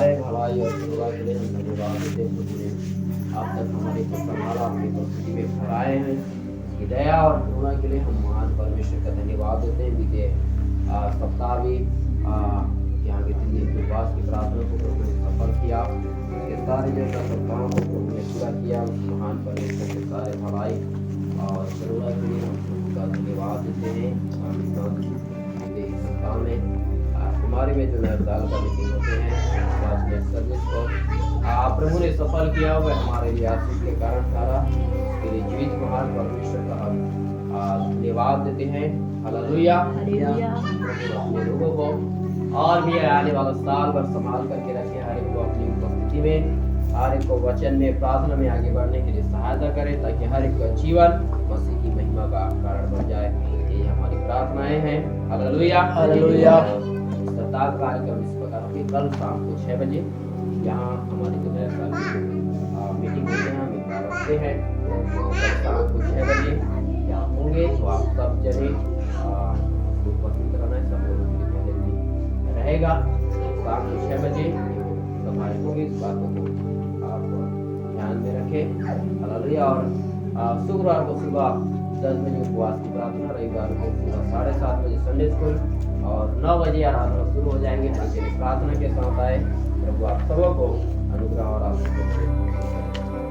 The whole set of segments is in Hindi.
न्याय भलाई और सेवा के लिए हम धन्यवाद देते हैं प्रभु ने आप तक हमारे को संभाला अपनी उपस्थिति में ठहराए हैं। इसकी दया और करुणा के लिए हम महान परमेश्वर का धन्यवाद देते हैं। बीते सप्ताह भी यहाँ के 3 दिन के उपवास की प्रार्थना को प्रभु ने सफल किया। इसके सारे जो सप्ताहों को प्रभु ने पूरा किया। उस महान परमेश्वर के सारे भलाई और करुणा के लिए हम प्रभु का धन्यवाद देते हैं। इस सप्ताह में हमारे में जो नए साल का मीटिंग होते हैं सर्विस को प्रभु ने सफल किया। वह हमारे लिए आशीष के कारण सारा इसके लिए जीवित महान परमेश्वर का हम धन्यवाद देते हैं। हालेलुया। अपने लोगों को और भी आने वाला साल भर संभाल करके रखे। हर एक को अपनी उपस्थिति में हर एक को वचन में प्रार्थना में आगे बढ़ने के लिए सहायता करें ताकि हर एक का जीवन मसीह की महिमा का कारण बन जाए। ये हमारी प्रार्थनाएं हैं। Hallelujah hallelujah. सप्ताह कार्यक्रम इस प्रकार के कल शाम को 6 बजे यहाँ हमारी जो नया साल मीटिंग होते हैं हम रखते हैं। तो कल शाम को 6 बजे यहाँ होंगे। तो आप सब जने उपस्थित रहना है। सब लोगों के लिए पहले दिन रहेगा। शाम को 6 बजे सफाई होगी। इस बात को आप ध्यान में रखें। हालेलुया। और शुक्रवार को सुबह 10 बजे उपवास की प्रार्थना। रविवार को सुबह 7:30 बजे संडे स्कूल और 9 बजे आराधना शुरू हो जाएंगे। हल्के प्रार्थना के साथ आए। प्रभु आप सबको अनुग्रह और आशीष।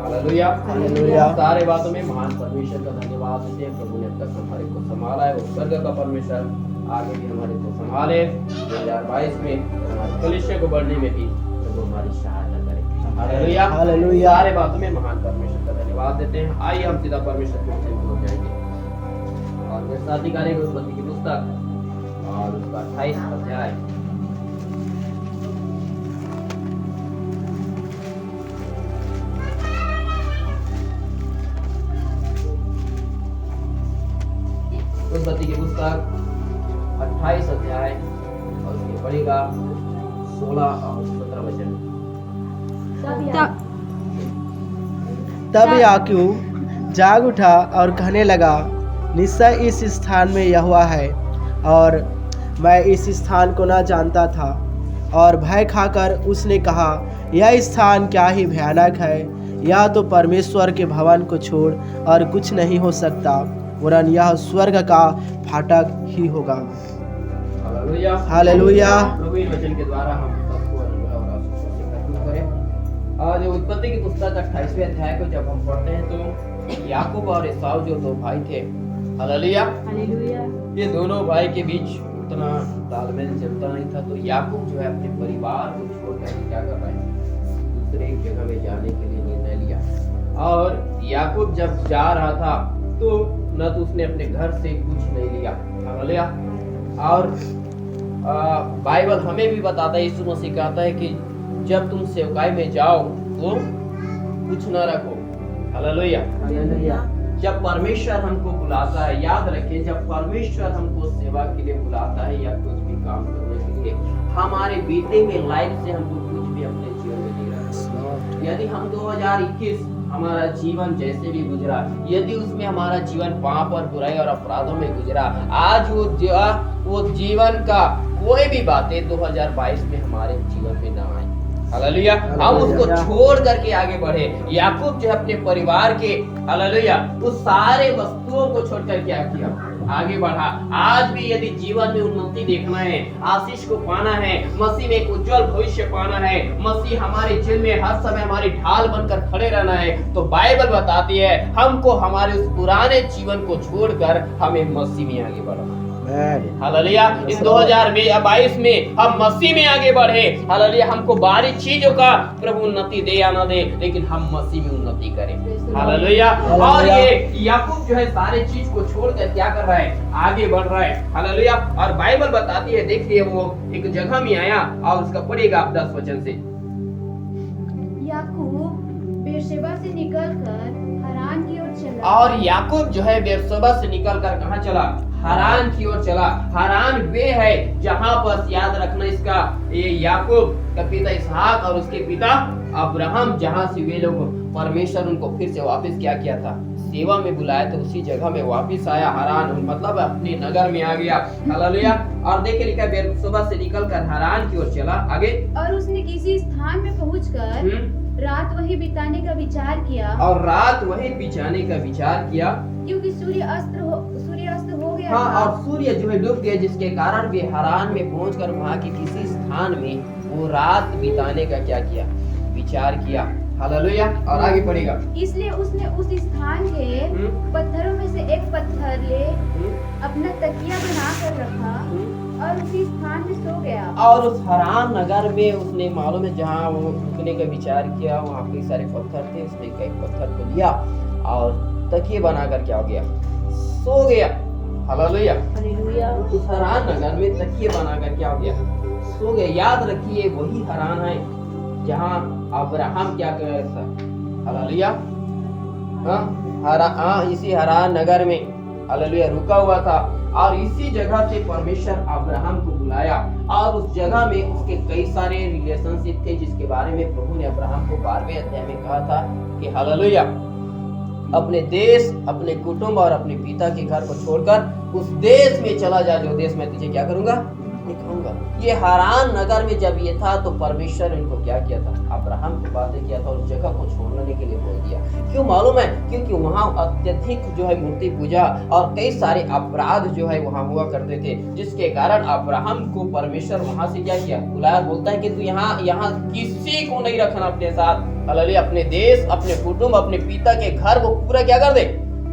Hallelujah hallelujah. सारे बातों में महान परमेश्वर का धन्यवाद देते हैं। प्रभु ने अब तक हमारे को संभाला है। वो स्वर्ग का परमेश्वर आगे भी हमारे को संभाले। 2022 में हमारे कलीसिया को बढ़ने में भी प्रभु हमारी सहायता करे। Hallelujah hallelujah. सारे बातों में महान परमेश्वर का धन्यवाद देते हैं। आइए हम सीधा परमेश्वर के वचन में हो जाएंगे और मेरे साथी कार्य उत्पत्ति की पुस्तक और उसका 28 अध्याय उत्पत्ति की पुस्तक 28 अध्याय और उसके पढ़ेगा 16 और 17 वचन। तब याकूब जाग उठा और कहने लगा, निश्चय इस स्थान में यहोवा है और मैं इस स्थान को न जानता था। और भय खाकर उसने कहा, यह स्थान क्या ही भयानक है। यह तो परमेश्वर के भवन को छोड़ और कुछ नहीं हो सकता, वरन यह स्वर्ग का फाटक ही होगा। Hallelujah hallelujah. प्रभु इन वचन के द्वारा हम सबको अनुग्रह और आशीष से खत्म करें। आज उत्पत्ति की पुस्तक 28वें अध्याय को जब हम पढ़ते हैं तो याकूब और एसाव जो 2 भाई थे, हालेलुया हालेलुया, ये दोनों भाई के बीच उतना तालमेल चलता नहीं था। तो याकूब जो है अपने परिवार को छोड़कर क्या कर रहा है, दूसरे एक जगह में जाने के लिए निर्णय लिया। और याकूब जब जा रहा था तो न तो उसने अपने घर से कुछ नहीं लिया। हालेलुया। और बाइबल हमें भी बताता है, यीशु मसीह कहता है कि जब तुम सेवकाई में जाओ तो कुछ न रखो। Hallelujah hallelujah. जब परमेश्वर हमको बुलाता है, याद रखें, जब परमेश्वर हमको सेवा के लिए बुलाता है या कुछ भी काम करने के लिए, हमारे बीते में लाइफ से हमको कुछ भी अपने जीवन में नहीं रखना। यदि हम 2021 हमारा जीवन जैसे भी गुजरा, यदि उसमें हमारा जीवन पाप और बुराई और अपराधों में गुजरा, आज वो जीवन का कोई भी बातें 2022 में हमारे जीवन में ना आए। हालेलुया। हम उसको छोड़ करके आगे बढ़े। याकूब जो है अपने परिवार के, हालेलुया, उस सारे वस्तुओं को छोड़कर क्या किया, आगे बढ़ा। आज भी यदि जीवन में उन्नति देखना है, आशीष को पाना है, मसीह में एक उज्जवल भविष्य पाना है, मसीह हमारे जीवन में हर समय हमारी ढाल बनकर खड़े रहना है, तो बाइबल बताती है हमको हमारे उस पुराने जीवन को छोड़कर हमें मसीह में आगे बढ़ना। हालेलुया। इस 2022 में हम मसीह में आगे बढ़े। हालेलुया। हमको बाहरी चीजों का प्रभु उन्नति दे या ना दे, लेकिन हम मसीह में उन्नति करें। हालेलुया। और ये याकूब जो है सारे चीज को छोड़कर क्या कर रहा है, आगे बढ़ रहा है। हालेलुया। और बाइबल बताती है, देखिए वो एक जगह में आया और उसका पढ़ेगा आप 10 वचन से। याकूब बेरशेबा से निकलकर हारान की ओर चला। और याकूब जो है बेरशेबा से निकलकर कहाँ चला, हारान की ओर चला। हारान वे है जहां पर, याद रखना इसका, ये याकूब का पिता इसहाक और उसके पिता अब्राहम, जहां से वे लोग परमेश्वर उनको फिर से वापस क्या किया था, सेवा में बुलाया तो उसी जगह में वापस आया हरान, मतलब अपने नगर में आ गया। हालेलुया। और देखिए लिखा है बेरशेबा से निकलकर हरान की ओर चला। आगे, और उसने किसी स्थान में पहुंचकर रात वहीं बिताने का विचार किया, और रात वहीं बिताने का विचार किया, क्योंकि सूर्य अस्त हो गया हाँ, था। और सूर्य जो है डूब गया, जिसके कारण वे हरान में पहुंचकर वहां के किसी स्थान में वो रात बिताने का क्या किया, विचार किया। हालेलुया। और आगे पढ़ेगा, इसलिए उसने उस स्थान के पत्थरों में से एक पत्थर ले अपना तकिया बना कर रखा और उसी स्थान में सो गया। और उस हरान नगर में उसने मालूम है जहाँ वो रुकने का विचार किया, वहाँ कई सारे पत्थर थे, उसने कई पत्थर को लिया और तकिए बनाकर क्या हो गया, सो गया। हालेलुया। हालेलुया। उस हरान नगर में तकिए बनाकर क्या हो गया, सो गया। याद रखिए वही हरान है जहाँ अब्राहम क्या कर रहा था। हालेलुया। इसी हरान नगर में हालेलुया रुका हुआ था, और इसी जगह से परमेश्वर अब्राहम को बुलाया, और उस जगह में उसके कई सारे रिलेशनशिप थे जिसके बारे में प्रभु ने अब्राहम को 12वें अध्याय में कहा था कि हालेलुया अपने देश, अपने कुटुंब और अपने पिता के घर को छोड़कर उस देश में चला जा जो देश मैं तुझे क्या करूंगा, दिखाऊंगा। ये हरान नगर में जब ये था तो परमेश्वर इनको क्या किया था, अब्राहम को बातें किया था और उस जगह को छोड़ने के लिए बोल दिया। क्यों मालूम है? क्योंकि वहाँ अत्यधिक जो है मूर्ति पूजा और कई सारे अपराध जो है वहाँ हुआ करते थे, जिसके कारण अब्राहम को परमेश्वर वहाँ से क्या किया, बुलाया। बोलता है कि तू यहाँ किसी को नहीं रखना अपने साथ। हालेलुया। अपने देश, अपने कुटुंब, अपने पिता के घर को पूरा क्या कर दे,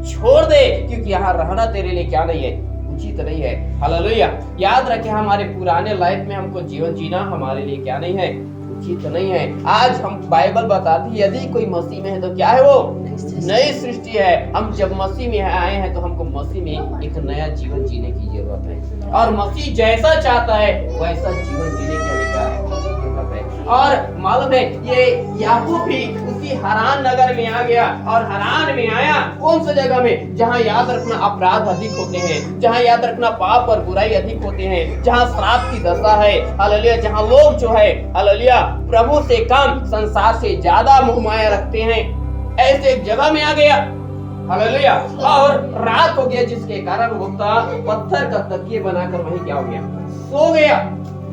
छोड़ दे, क्योंकि यहाँ रहना तेरे लिए क्या नहीं है, उचित नहीं है। हालेलुया। याद रखें हमारे पुराने लाइफ में हमको जीवन जीना हमारे लिए क्या नहीं है, उचित नहीं है। आज हम बाइबल बताती है यदि कोई मसीह में है तो क्या है, वो नई सृष्टि है। हम जब मसीह में आए हैं तो हमको मसीह में एक नया जीवन जीने की जरूरत है, और मसीह जैसा चाहता है वैसा जीवन जीने की हमें क्या है, जरूरत है। और मालूम है ये याकूब भी उसी हरान नगर में आ गया, और हरान में आया कौन सा जगह में, जहाँ याद रखना अपराध अधिक होते हैं, जहाँ याद रखना पाप और बुराई अधिक होते हैं, जहाँ श्राप की दशा है। हालेलुया। जहाँ लोग जो है हालेलुया प्रभु से कम संसार से ज्यादा मोह माया रखते हैं, ऐसे एक जगह में आ गया। हालेलुया। और रात हो गया, जिसके कारण वो पत्थर का तकिए बनाकर वहीं क्या हो गया, सो गया।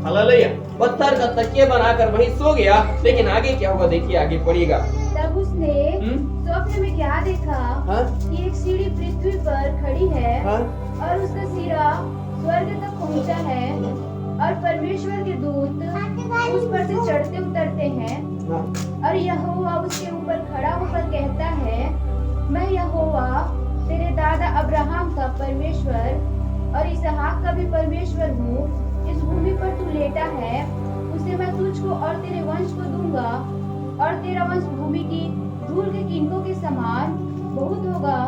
हालेलुया। पत्थर का तकिए बनाकर वहीं सो गया। लेकिन आगे क्या होगा, देखिए आगे पढ़िएगा। तब उसने स्वप्न में क्या देखा कि एक सीढ़ी पृथ्वी पर खड़ी है और उसका सिरा स्वर्ग तक पहुंचा है, और परमेश्वर के दूत उस पर से चढ़ते उतरते हैं, और यहोवा उसके ऊपर खड़ा होकर कहता है, मैं यहोवा तेरे दादा अब्राहम का परमेश्वर और इसहाक का भी परमेश्वर हूँ। इस भूमि पर तू लेटा है, उसे मैं तुझको और तेरे वंश को दूंगा, और तेरा वंश भूमि की धूल के किनकों के समान बहुत होगा,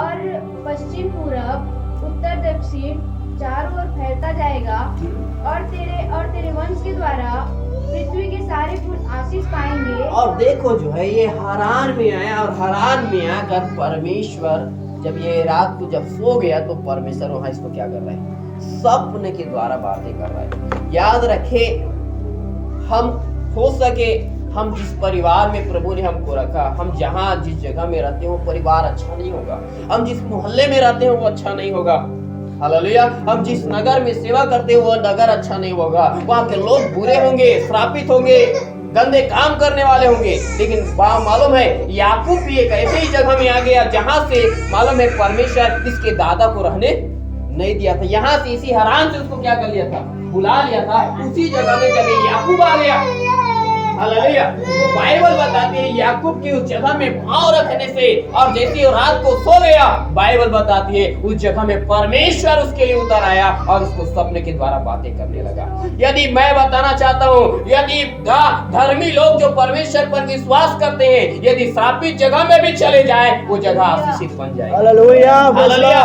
और पश्चिम पूरब उत्तर दक्षिण चारों ओर फैलता जाएगा, और तेरे वंश के द्वारा पृथ्वी के सारे कुल आशीष पाएंगे। और देखो जो है ये हरान में आया, और हरान में आकर परमेश्वर जब ये रात को जब सो गया तो परमेश्वर वहां इसको क्या कर रहा है, सपने के द्वारा बातें कर रहा है। याद रखे हम हो सके हम जिस परिवार में प्रभु ने हमको रखा, हम जहाँ जिस जगह में रहते हैं वो परिवार अच्छा नहीं होगा, हम जिस मोहल्ले में रहते हैं वो अच्छा नहीं होगा। हालेलुया। हम जिस नगर में सेवा करते हैं वो नगर अच्छा नहीं होगा, वहाँ के लोग बुरे होंगे, श्रापित होंगे, गंदे काम करने वाले होंगे। लेकिन मालूम है याकूब भी एक ऐसे ही जगह में आ गया जहाँ से मालूम है परमेश्वर इसके दादा को रहने नहीं दिया था। यहाँ से इसी हरान से उसको क्या कर लिया था, बुला लिया था। उसी जगह में जब याकूब आ गया, हालेलुया, तो बाइबल बताती है याकूब की उस जगह में पांव रखने से, और जैसे वो रात को सो गया, बाइबल बताती है उस जगह में परमेश्वर उसके लिए उतर आया और उसको सपने के द्वारा बातें करने लगा। यदि मैं बताना चाहता हूँ, यदि धर्मी लोग जो परमेश्वर पर विश्वास करते हैं, यदि श्रापित जगह में भी चले जाए वो जगह आशीषित बन जाए। हालेलुया।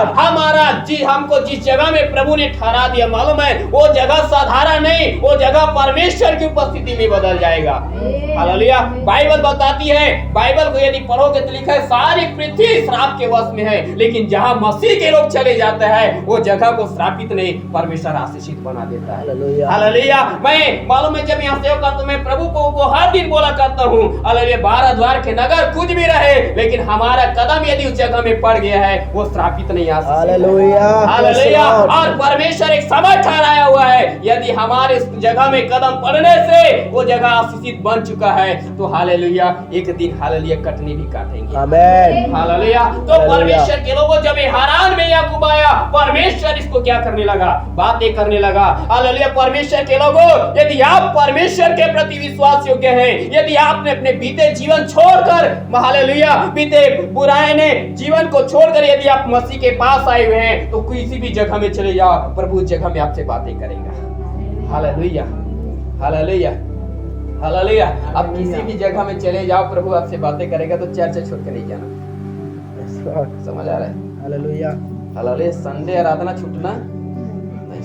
हमको जिस जगह में प्रभु ने ठहरा दिया, मालूम है वो जगह साधारण नहीं, वो जगह परमेश्वर की उपस्थिति में बदल जाएगा। हालेलुया। बाइबल बताती है, बाइबल को यदि पढ़ोगे तो लिखा है सारी पृथ्वी श्राप के वश में है, लेकिन जहां मसीह के लोग चले जाते हैं वो जगह को श्रापित नहीं, परमेश्वर आशीषित बना देता है। हालेलुया। मैं मालूम है जब यहाँ सेवक करता हूं, मैं प्रभु को हर दिन बोला करता हूँ, हालेलुया, 12 द्वार के नगर कुछ भी रहे, लेकिन हमारा कदम यदि उस जगह में पड़ गया है वो श्रापित नहीं आ सकता। हालेलुया। और परमेश्वर एक समय ठहराया हुआ है, यदि हमारे इस जगह में कदम पड़ने से वो जगह आशीषित बन चुका है तो हालेलुया एक दिन हालेलुया कटनी भी काटेंगे। आमीन। हालेलुया। तो परमेश्वर के लोगों जब हारान में याकूब आया, परमेश्वर इसको क्या करने लगा, बातें करने लगा। हालेलुया। परमेश्वर के लोगों, यदि आप परमेश्वर के प्रति विश्वास योग्य हैं, यदि आपने अपने बीते जीवन छोड़कर, हालेलुया, बीते बुराई ने जीवन को छोड़कर यदि आप मसीह के पास आए हुए हैं तो किसी भी जगह में चले जाओ, प्रभु उस जगह में आपसे बातें करेगा। हालेलुया। हालेलुया। हालेलुया। आप किसी भी जगह में चले जाओ, प्रभु आपसे बातें करेगा, तो चर्च छोड़ के नहीं जाना। समझ आ रहा है? हालेलुया। हालेलुया। संडे आराधना छूटना नहीं,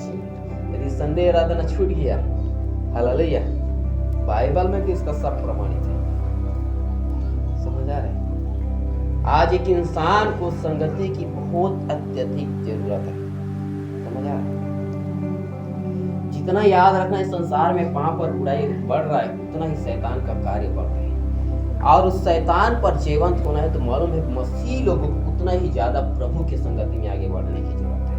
यदि संडे आराधना छूट गया, हालेलुया, बाइबल में भी इसका सब प्रमाणित है। समझ आ रहा है? आज एक इंसान को संगति की बहुत अत्यधिक जरूरत है। समझ आ रहा है? जितना याद रखना इस संसार में पाप और बुराई बढ़ रहा है, उतना ही शैतान का कार्य बढ़ रहा है। और उस शैतान पर जीवंत होना है तो मालूम है मसीह लोगों को उतना ही ज्यादा प्रभु की संगति में आगे बढ़ने की जरूरत है।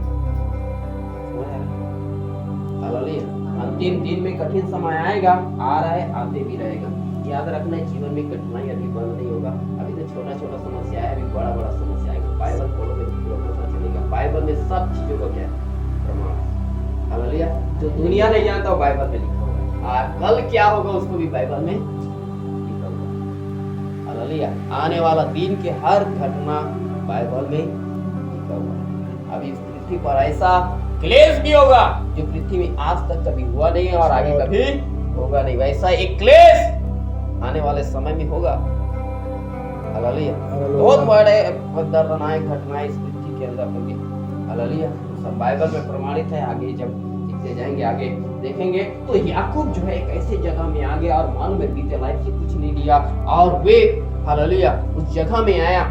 हालेलुया। अंतिम दिन में कठिन समय आएगा, आ रहा है, आते भी रहेगा। याद रखना है जीवन में कठिनाई अभी बंद नहीं होगा। अभी तो छोटा छोटा समस्या है, अभी बड़ा बड़ा समस्या आएगा। बाइबल पढ़ोगे तो पूरा पता चलेगा। बाइबल में सब चीजों का क्या प्रमाण है। हालेलुया। जो दुनिया नहीं जानता वो बाइबल में लिखा हुआ है, और कल क्या होगा उसको भी बाइबल में लिखा हुआ है। हालेलुया। आने वाला दिन के हर घटना बाइबल में लिखा हुआ है। अभी पृथ्वी पर ऐसा क्लेश भी होगा जो पृथ्वी में आज तक कभी हुआ नहीं है और आगे कभी होगा नहीं। वैसा एक क्लेश आने वाले समय में होगा। हालेलुया। बहुत बड़े दर्दनाक घटनाएं इस पृथ्वी के अंदर होंगी। हालेलुया। सब बाइबल में प्रमाणित है। आगे जब देखते जाएंगे, आगे देखेंगे तो याकूब जो है एक ऐसे जगह में आ गया और मालूम है बीते लाइफ से कुछ नहीं लिया, और वे हालेलुया उस जगह में आया,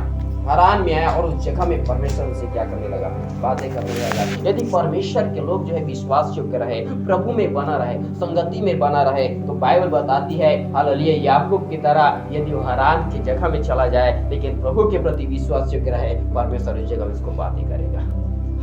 हारान में आया, और उस जगह में परमेश्वर उसे क्या करने लगा, बातें करने लगा। यदि परमेश्वर के लोग जो है विश्वास योग्य रहे, प्रभु में बना रहे, संगति में बना रहे, तो बाइबल बताती है हालेलुया याकूब की तरह यदि वो हारान की जगह में चला जाए लेकिन प्रभु के प्रति विश्वास योग्य रहे, परमेश्वर उस जगह में उसको बातें करेगा।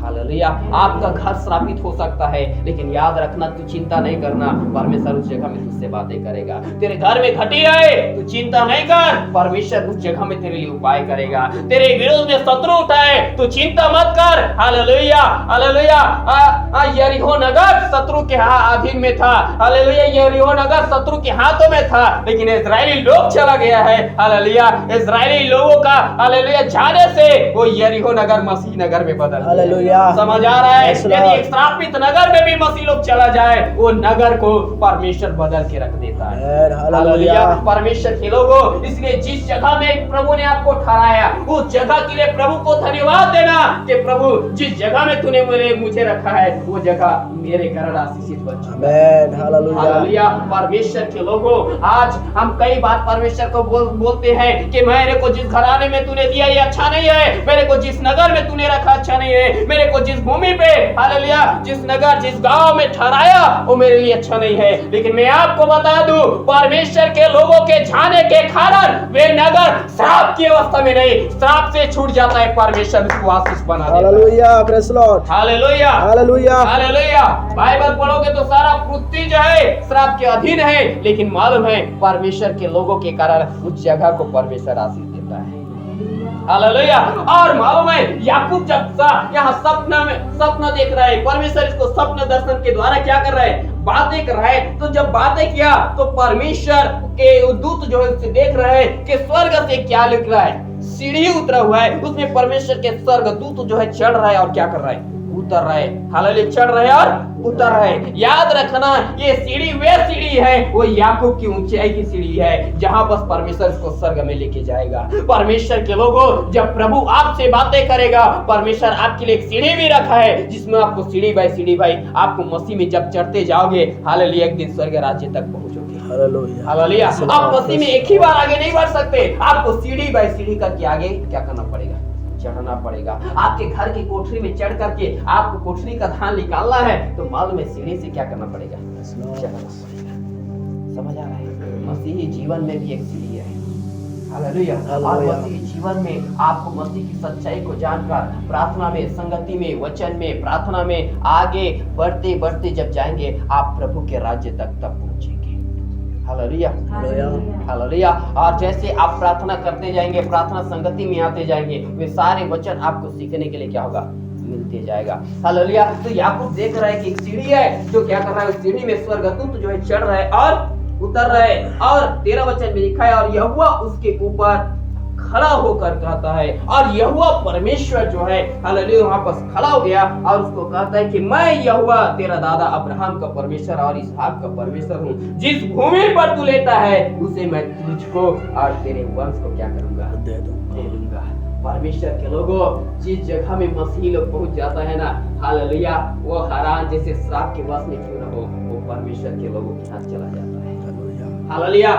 हालेलुया। आपका घर श्रापित हो सकता है, लेकिन याद रखना तू चिंता नहीं करना, परमेश्वर उस जगह में तुझसे बातें करेगा। तेरे घर में घटी आए तू चिंता नहीं कर, परमेश्वर उस जगह में तेरे लिए उपाय करेगा। तेरे विरोध में शत्रु उठाए तू चिंता मत कर। हालेलुया। हालेलुया। यरीहो नगर शत्रु के अधीन में था। हालेलुया। यरीहो नगर शत्रु के हाथों में था, लेकिन इजरायली लोग चला गया है। हालेलुया। इजरायली लोगों का हालेलुया जाने से वो यरीहो नगर मसीह नगर में बदल गया। समझ आ रहा है? यदि एक श्रापित नगर में भी मसीह लोग चला जाए, वो नगर को परमेश्वर बदल के रख देता है। हालेलुया। परमेश्वर के लोगों, इसलिए जिस जगह में प्रभु ने आपको ठहराया उस जगह के लिए प्रभु को धन्यवाद देना कि प्रभु जिस जगह में तूने मुझे रखा है वो जगह मेरे कारण आशीषित बन चुका है। हालेलुया। परमेश्वर के लोगों, आज हम कई बार परमेश्वर को बोलते हैं कि मेरे को जिस घराने में तूने दिया ये अच्छा नहीं है, मेरे को जिस नगर में तूने रखा अच्छा नहीं है, मेरे को जिस भूमि पे हालेलुया जिस नगर जिस गांव में ठहराया वो मेरे लिए अच्छा नहीं है। लेकिन मैं आपको बता दूं, परमेश्वर के लोगों के जाने के कारण वे नगर श्राप की अवस्था में नहीं, श्राप से छूट जाता है, परमेश्वर उसको आशीष बना देता है। Hallelujah. Praise Lord. Hallelujah. Hallelujah. Hallelujah. Bible पढ़ोगे तो सारा पृथ्वी जो है श्राप के अधीन है, लेकिन मालूम है परमेश्वर के लोगों के कारण उस जगह को परमेश्वर आशीष देता है। हालेलुया। और मालूम है याकूब जब यहाँ सपना देख रहा है, परमेश्वर इसको सपना दर्शन के द्वारा क्या कर रहा है, बातें कर रहा है। तो जब बातें किया तो परमेश्वर के दूत जो है उसे देख रहे हैं कि स्वर्ग से क्या लिख रहा है, सीढ़ी उतरा हुआ है, उसमें परमेश्वर के स्वर्ग दूत जो है चढ़ रहा है और क्या कर रहा है, उतर रहे। हालेलुया। चढ़ रहे और उतर रहे। याद रखना ये सीढ़ी वे सीढ़ी है, वो याकूब की ऊंचाई की सीढ़ी है जहां बस परमेश्वर इसको स्वर्ग में लेके जाएगा। परमेश्वर के लोगों, जब प्रभु आपसे बातें करेगा, परमेश्वर आपके लिए एक सीढ़ी भी रखा है जिसमें आपको सीढ़ी बाई आपको मसीह में जब चढ़ते जाओगे, हालेलुया एक दिन स्वर्ग राज्य तक पहुंचोगे। हालेलुया। हालेलुया। आप मसीह में एक ही बार आगे नहीं बढ़ सकते, आपको सीढ़ी बाय सीढ़ी करके आगे क्या करना पड़ेगा, चढ़ना पड़ेगा। आपके घर की कोठरी में चढ़ करके आपको कोठरी का धान निकालना है तो मालूम है सीढ़ी से क्या करना पड़ेगा, चढ़ना पड़ेगा। समझ आ रहा है? मसीही जीवन में भी एक सीढ़ी है। हालेलुया। और मसीही जीवन में आपको मसीह की सच्चाई को जानकर प्रार्थना में, संगति में, वचन में, प्रार्थना में आगे बढ़ते बढ़ते जब जाएंगे आप प्रभु के राज्य तक तब पहुंचेंगे। Hallelujah, hallelujah. और जैसे आप प्रार्थना करते जाएंगे, प्रार्थना संगति में आते जाएंगे, वे सारे वचन आपको सीखने के लिए क्या होगा, मिलते जाएगा। हालेलुया। तो याकूब देख रहा है कि एक सीढ़ी है जो क्या कर रहा है, उस सीढ़ी में स्वर्गदूत जो है चढ़ रहा है और उतर रहे, और 13 वचन में लिखा है और यहोवा उसके ऊपर खड़ा होकर कहता है, और यहोवा परमेश्वर जो है हालेलुया वहां पर खड़ा हो गया और उसको कहता है कि मैं यहोवा तेरा दादा अब्राहम का परमेश्वर और इसहाक का परमेश्वर हूँ। जिस भूमि पर तू लेता है उसे मैं तुझको और तेरे वंश को क्या करूंगा, दे दूंगा। परमेश्वर के लोगों, जिस जगह में मसीही लोग पहुंच जाता है ना, हालेलुया, वो हारान जैसे श्राप के वश में क्यों न हो, वो परमेश्वर के लोगों के हाथ चला जाता है। हालेलुया।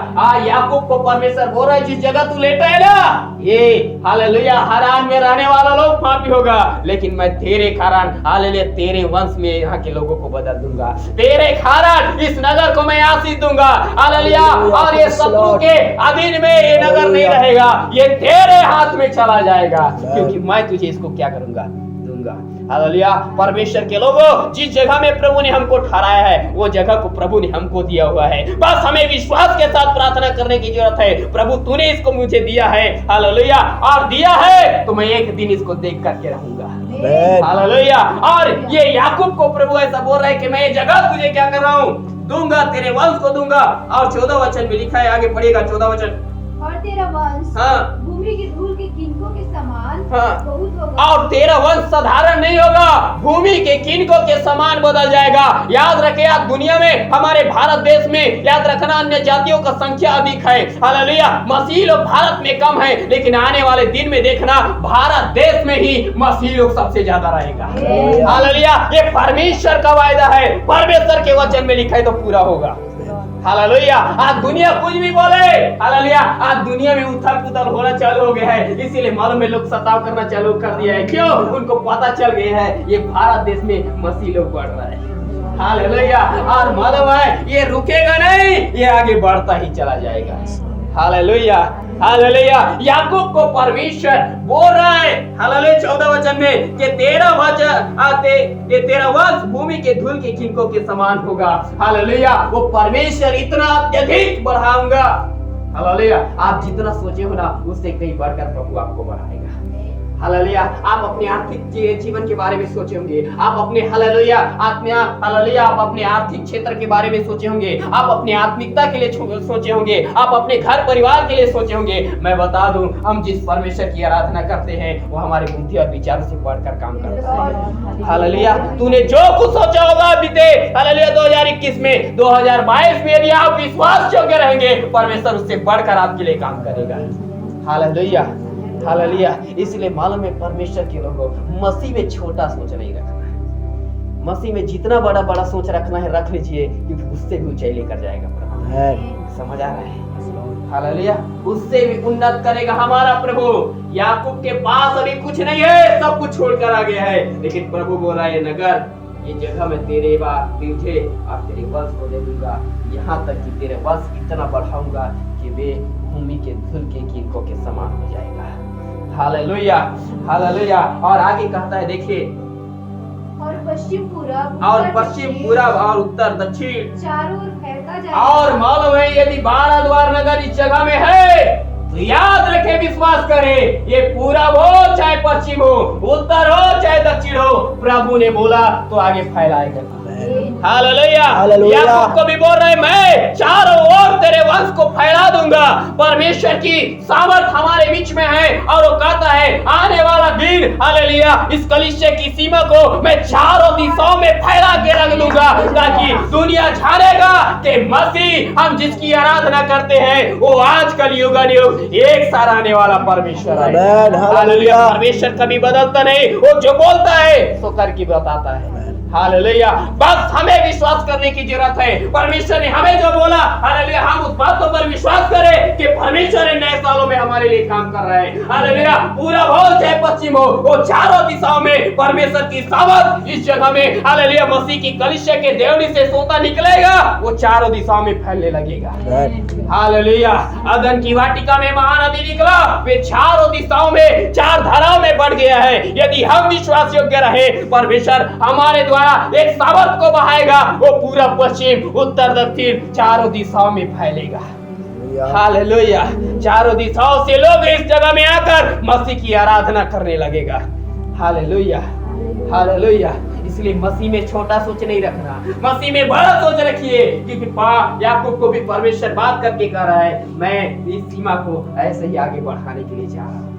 याकूब को परमेश्वर बोल रहा है जिस जगह तू लेटा है ना, ये हालेलुया हारान में रहने वाला लोग पापी होगा, लेकिन मैं तेरे कारण हालेलुया तेरे वंश में यहाँ के लोगों को बदल दूंगा। तेरे कारण इस नगर को मैं आशीष दूंगा। हालेलुया। और ये शत्रु के अधीन में ये नगर नहीं रहेगा, ये तेरे हाथ में चला जाएगा, क्योंकि मैं तुझे इसको क्या करूंगा, दूंगा। हालेलुया। परमेश्वर के लोगों, जिस जगह में प्रभु ने हमको ठहराया है वो जगह को प्रभु ने हमको दिया हुआ है। बस हमें विश्वास के साथ प्रार्थना करने की जरूरत है। प्रभु तूने इसको मुझे दिया है, हालेलुया, और दिया है तो मैं एक दिन इसको देख करके रहूंगा। हालेलुया। और ये याकूब को प्रभु ऐसा बोल रहा है कि मैं ये जगह तुझे क्या कर रहा हूँ, दूंगा, तेरे वंश को दूंगा। और 14 वचन में लिखा है, आगे पढ़िएगा 14 वचन। और तेरा वंश भूमि की धूल के किनकों के समान बहुत होगा। और तेरा वंश साधारण नहीं होगा, भूमि के किनकों के समान बदल जाएगा। याद रखे, आज दुनिया में हमारे भारत देश में याद रखना अन्य जातियों का संख्या अधिक है। हालेलुया। मसीही लोग भारत में कम है, लेकिन आने वाले दिन में देखना भारत देश में ही मसीही लोग सबसे ज्यादा रहेगा। हालेलुया। ये परमेश्वर का वायदा है, परमेश्वर के वचन में लिखा है तो पूरा होगा। हालेलुया। आज दुनिया कुछ भी बोले, हालेलुया, आज दुनिया में उथल पुथल होना चालू हो गया है, इसीलिए मालूम है लोग सताव करना चालू कर दिया है। क्यों? उनको पता चल गया है ये भारत देश में मसीह लोग बढ़ रहा है। हालेलुया। और मालूम है ये रुकेगा नहीं, ये आगे बढ़ता ही चला जाएगा। Hallelujah, hallelujah. याकूब को परमेश्वर बोल रहा है हालेलुया 14 वचन में कि तेरा वचन तेरा वंश भूमि के धूल के किनकों के समान होगा। हालेलुया। वो परमेश्वर इतना अत्यधिक बढ़ाऊंगा। हालेलुया। आप जितना सोचे हो ना उससे कहीं बढ़कर प्रभु आपको बढ़ाएगा। हालेलुया। आप अपने आर्थिक जीवन के बारे में सोचे होंगे, आप अपने हालेलुया हालेलुया आप अपने आर्थिक क्षेत्र के बारे में सोचे होंगे, आप अपने आत्मिकता के लिए सोचे होंगे, आप अपने घर परिवार के लिए सोचे होंगे। मैं बता दूं, हम जिस परमेश्वर की आराधना करते हैं वो हमारे बुद्धि और विचारों से बढ़कर काम करता है। हालेलुया। तूने जो कुछ सोचा होगा बीते हालेलुया 2021 में, 2022 में यदि आप विश्वास योग्य रहेंगे, परमेश्वर उससे बढ़कर आपके लिए काम करेगा। Hallelujah, hallelujah. इसलिए मालूम है परमेश्वर के लोगों, मसीह में छोटा सोच नहीं रखना है, मसीह में जितना बड़ा बड़ा सोच रखना है रख लीजिए, क्योंकि उससे भी ऊंचाई लेकर जाएगा प्रभु। समझ आ रहा है? हालेलुया। उससे भी उन्नत करेगा हमारा प्रभु। याकूब के पास अभी कुछ नहीं है, सब कुछ छोड़कर आ गया है, लेकिन प्रभु बोल रहा है नगर, ये जगह मैं तेरे तुझे और तेरे वंश को दे दूंगा, यहाँ तक कि तेरे वंश इतना बढ़ाऊंगा कि वे भूमि के धूल के किनकों के समान हो जाएगा। Hallelujah, hallelujah. और आगे कहता है देखिए, और पश्चिम पूरब और उत्तर दक्षिण चारों ओर फैलता जाएगा। और मालूम है यदि 12 द्वार नगर इस जगह में है तो याद रखे, विश्वास करे, ये पूरब हो चाहे पश्चिम हो, उत्तर हो चाहे दक्षिण हो, प्रभु ने बोला तो आगे फैलाएगा। हालेलुया। याकूब को भी बोल रहे मैं चारों ओर तेरे वंश को फैला दूंगा। परमेश्वर की सामर्थ हमारे बीच में है और वो कहता है आने वाला दिन हालेलुया इस कलीसिया की सीमा को मैं चारों दिशाओं में फैला के रख दूंगा, ताकि दुनिया जानेगा कि मसीह हम जिसकी आराधना करते हैं वो आजकल युग एक साथ आने वाला परमेश्वर है। हालेलुया। परमेश्वर कभी बदलता नहीं, वो जो बोलता है सो करके बताता है। हालेलुया। बस हमें विश्वास करने की जरूरत है। परमेश्वर ने हमें जो बोला, हालेलुया, हम उस बातों पर विश्वास करें कि परमेश्वर इन नए सालों में हमारे लिए काम कर रहा है। हालेलुया। पूरा हो चाहे पश्चिम हो, वो चारों दिशाओं में परमेश्वर की सामर्थ इस जगह में, हालेलुया, मसीह की कलीसिया के देवनी से सोता निकलेगा, वो चारों दिशाओं में फैलने लगेगा। हालेलुया। अदन की वाटिका में महानदी निकला, वे चारों दिशाओं में, चार धाराओं में बढ़ गया है। यदि हम विश्वास योग्य रहे, परमेश्वर हमारे द्वारा एक सामर्थ को बहाएगा, वो पूरा पश्चिम, उत्तर, दक्षिण चारों दिशाओं में फैलेगा। हालेलुया। चारों दिशाओं से लोग इस जगह में आकर मसीह की आराधना करने लगेगा। Hallelujah, hallelujah. इसलिए मसीह में छोटा सोच नहीं रखना, मसीह में बड़ा सोच रखिए, क्योंकि याकूब को भी परमेश्वर बात करके कह रहा है, मैं इस सीमा को ऐसे ही आगे बढ़ाने के लिए जा रहा हूँ।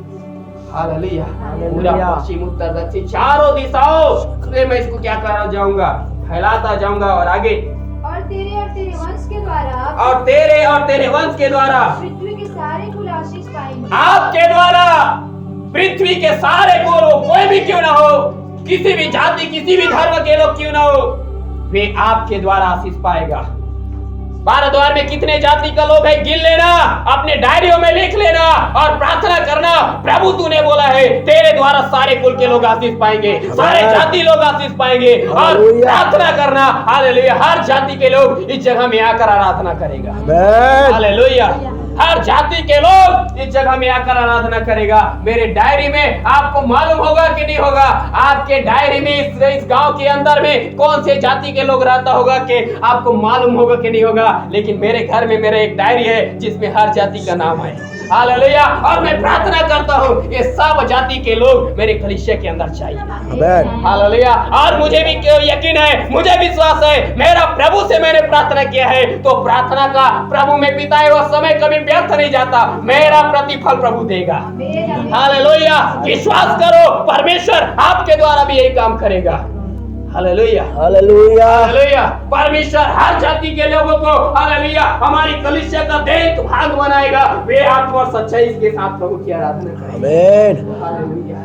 हालेलुया। पूरा पश्चिम, उत्तर, दक्षिण चारों दिशाओं से मैं इसको क्या कर जाऊंगा, फैलाता जाऊंगा और आगे। और तेरे वंश के द्वारा, और तेरे वंश के द्वारा पृथ्वी के सारे कुल आशीष पाएंगे। आपके द्वारा पृथ्वी के सारे कुल, कोई भी क्यों ना हो, किसी भी जाति, किसी भी धर्म के लोग क्यों ना हो, वे आपके द्वारा आशीष पाएगा। भारतद्वार में कितने जाति का लोग है, गिन लेना, अपने डायरियों में लिख लेना और प्रार्थना करना, प्रभु तूने बोला है तेरे द्वारा सारे कुल के लोग आशीष पाएंगे, सारे जाति लोग आशीष पाएंगे। और प्रार्थना करना, हालेलुया, हर जाति के लोग इस जगह में आकर आराधना करेगा। हालेलुया। हर जाति के लोग इस जगह में आकर आराधना करेगा। मेरे डायरी में आपको मालूम होगा कि नहीं होगा, आपके डायरी में इस गांव के अंदर में कौन से जाति के लोग रहता होगा कि आपको मालूम होगा कि नहीं होगा, लेकिन मेरे घर में मेरा एक डायरी है जिसमें हर जाति का नाम है। हालेलुया। और मैं प्रार्थना करता हूँ ये सब जाति के लोग मेरे कलीसिया के अंदर चाहिए। हालेलुया। और मुझे भी यकीन है, मुझे विश्वास है, मेरा प्रभु से मैंने प्रार्थना किया है, तो प्रार्थना का प्रभु में बिताए हुआ समय कभी व्यर्थ नहीं जाता, मेरा प्रतिफल प्रभु देगा। हालेलुया। विश्वास करो, परमेश्वर आपके द्वारा भी यही काम करेगा। Hallelujah, hallelujah, hallelujah. परमेश्वर हर जाति के लोगों को, हालेलुया, हमारी कलीसिया का देख भाग बनाएगा। वे आत्मा और सच्चाई के साथ प्रभु की आराधना करेंगे। आमीन। Hallelujah,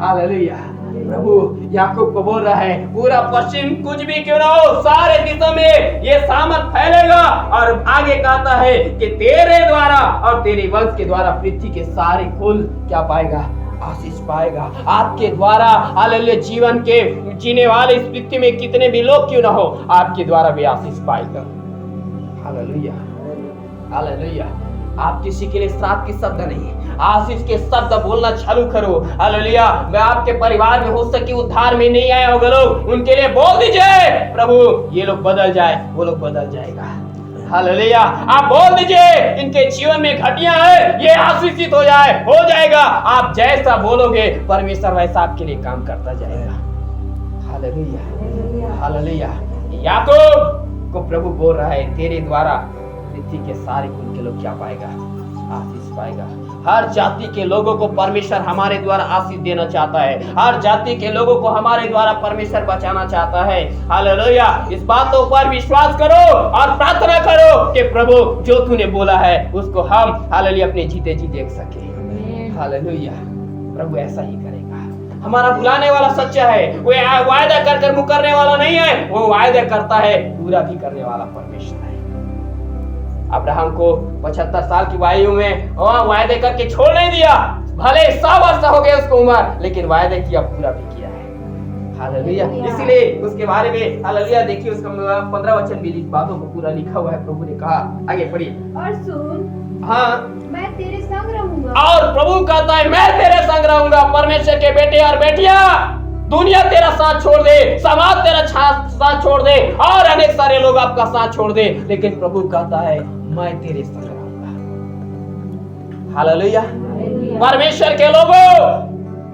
hallelujah. प्रभु याकूब को बोल रहा है, पूरा पश्चिम कुछ भी क्यों ना हो, सारे दिशा में ये सामर्थ फैलेगा। और आगे कहता है कि तेरे द्वारा और तेरे वंश के द्वारा पृथ्वी के सारे कुल क्या पाएगा, आशीष पाएगा। आपके द्वारा, हालेलुया, जीवन के जीने वाले इस पृथ्वी में कितने भी लोग क्यों ना हो, आपके द्वारा भी आशीष पाएगा। Hallelujah, hallelujah. आप किसी के लिए श्राप की शब्द नहीं, आशीष के शब्द बोलना चालू करो। हालेलुया। मैं आपके परिवार में हो सके उद्धार में नहीं आए होगा लोग, उनके लिए बोल दीजिए, प्रभु ये लोग बदल जाए, वो लोग बदल जाएगा। हालेलुया। आप बोल दीजिए, इनके जीवन में घटिया है, ये आशीषित हो जाएगा। आप जैसा बोलोगे परमेश्वर वैसा आपके लिए काम करता जाएगा। Hallelujah, hallelujah. याकूब को प्रभु बोल रहा है, तेरे द्वारा पृथ्वी के सारे कुल के लोग क्या पाएगा, आशीष पाएगा। हर जाति के लोगों को परमेश्वर हमारे द्वारा आशीष देना चाहता है, हर जाति के लोगों को हमारे द्वारा परमेश्वर बचाना चाहता है। हालेलुया। इस बातों पर विश्वास करो और प्रार्थना करो कि प्रभु जो तूने बोला है उसको हम, हालेलुया, अपने जीते जी देख सके। हालेलुया। प्रभु ऐसा ही करेगा। हमारा बुलाने वाला सच्चा है, वो वायदा कर मुकरने वाला नहीं है, वो वायदा करता है, पूरा भी करने वाला परमेश्वर है। अब्राहम को 75 साल की आयु में वायदे करके छोड़ नहीं दिया, भले 100 वर्ष हो गए उसको उम्र, लेकिन वायदे किया, पूरा भी किया है। हालेलुया। इसलिए उसके बारे में, हालेलुया, देखिए उसका 15 वचन भी बातों को पूरा लिखा हुआ है। प्रभु ने कहा, आगे पढ़िए। और सुन, हाँ, मैं तेरे संग रहूंगा। और प्रभु कहता है, मैं तेरे संग रहूंगा। परमेश्वर के बेटे और बेटियां, दुनिया तेरा साथ छोड़ दे, समाज तेरा साथ छोड़ दे, और अनेक सारे लोग आपका साथ छोड़ दे, लेकिन प्रभु कहता है मैं तेरे संग रहूंगा। हालेलुया। परमेश्वर के लोगों,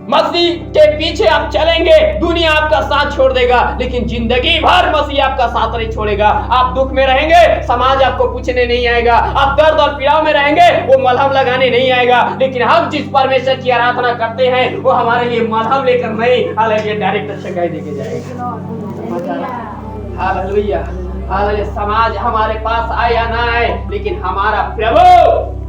मसीह के पीछे आप चलेंगे, दुनिया आपका साथ छोड़ देगा, लेकिन जिंदगी भर मसीह आपका साथ नहीं छोड़ेगा। आप दुख में रहेंगे, समाज आपको पूछने नहीं आएगा। आप दर्द और पीड़ाव में रहेंगे, वो मलहम लगाने नहीं आएगा। लेकिन हम जिस परमेश्वर की आराधना करते हैं, वो हमारे लिए मलहम लेकर नहीं, हालेलुया, डायरेक्ट चंगाई देके जाएगा। Hallelujah, hallelujah. समाज हमारे पास आए या ना आए, लेकिन हमारा प्रभु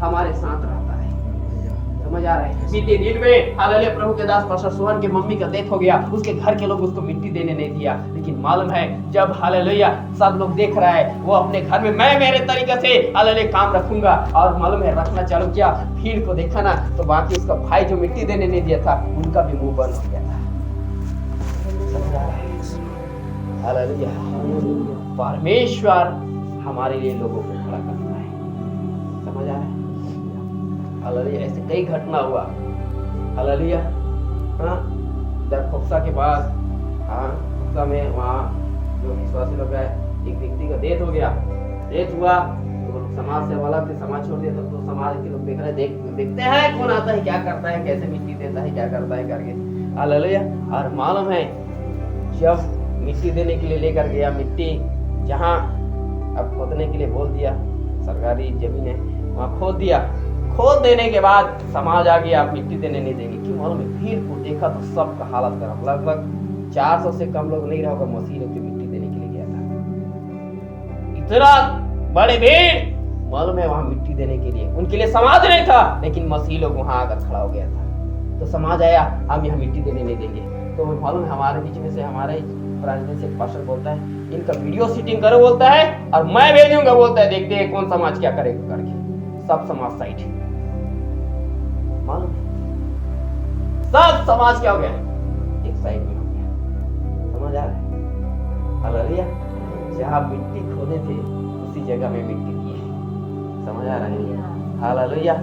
हमारे साथ रहता है। समझ आ रहा है? बीते दिन में हालेलुया प्रभु के दास पास्टर सोहन के मम्मी का डेथ हो गया, उसके घर के लोग उसको मिट्टी देने नहीं दिया, लेकिन मालूम है जब हालेलुया सब लोग देख रहा है, वो अपने घर में मैं मेरे तरीके से हालेलुया काम रखूंगा, और मालूम है रखना चालू किया, भीड़ को देखा ना तो बाकी उसका भाई जो मिट्टी देने नहीं दिया था उनका भी मुंह बंद हो गया था। हालेलुया, परमेश्वर हमारे लिए लोगों को खड़ा करता है। समझ आ रहा है? हालेलुया, ऐसे कई घटना हुआ। हालेलुया, हाँ, इधर खोपसा के पास, हाँ, खोपसा में वहाँ जो विश्वासी लोग है, एक व्यक्ति का डेथ हो गया, डेथ हुआ तो समाज से वाला फिर समाज छोड़ दिया, तो समाज के लोग देख रहे, देखते हैं कौन आता है, क्या करता है, कैसे मिट्टी देता है, क्या करता है करके। हालेलुया, और मालूम है जब मिट्टी देने के लिए लेकर गया, मिट्टी जहाँ अब खोदने के लिए बोल दिया, सरकारी जमीन है वहाँ खोद दिया, खोद देने के बाद समाज आ गया, आप मिट्टी देने नहीं देंगे। क्यों मालूम है? भीड़ को देखा तो सबका हालत खराब, लगभग 400 से कम लोग नहीं रहा होगा मसीह लोग जो मिट्टी देने के लिए गया था। इतना बड़े भीड़, मालूम है वहां मिट्टी देने के लिए, उनके लिए समाज नहीं था, लेकिन मसीह लोग वहां आकर खड़ा हो गया था। तो समाज आया, हम यहाँ मिट्टी देने नहीं देंगे। तो मालूम है हमारे बीच में से हमारे प्रांत से पास्टर बोलता है, इनका वीडियो शूटिंग करो बोलता है, और मैं भेजूंगा बोलता है, देखते हैं कौन समाज क्या करेगा करके। सब समाज साइड, मालूम सब समाज क्या हो गया, एक साइड में हो गया। समझ आ रहा है? हालेलुया, जहाँ मिट्टी खोदे थे उसी जगह में मिट्टी की है। समझ आ रहा है? हालेलुया,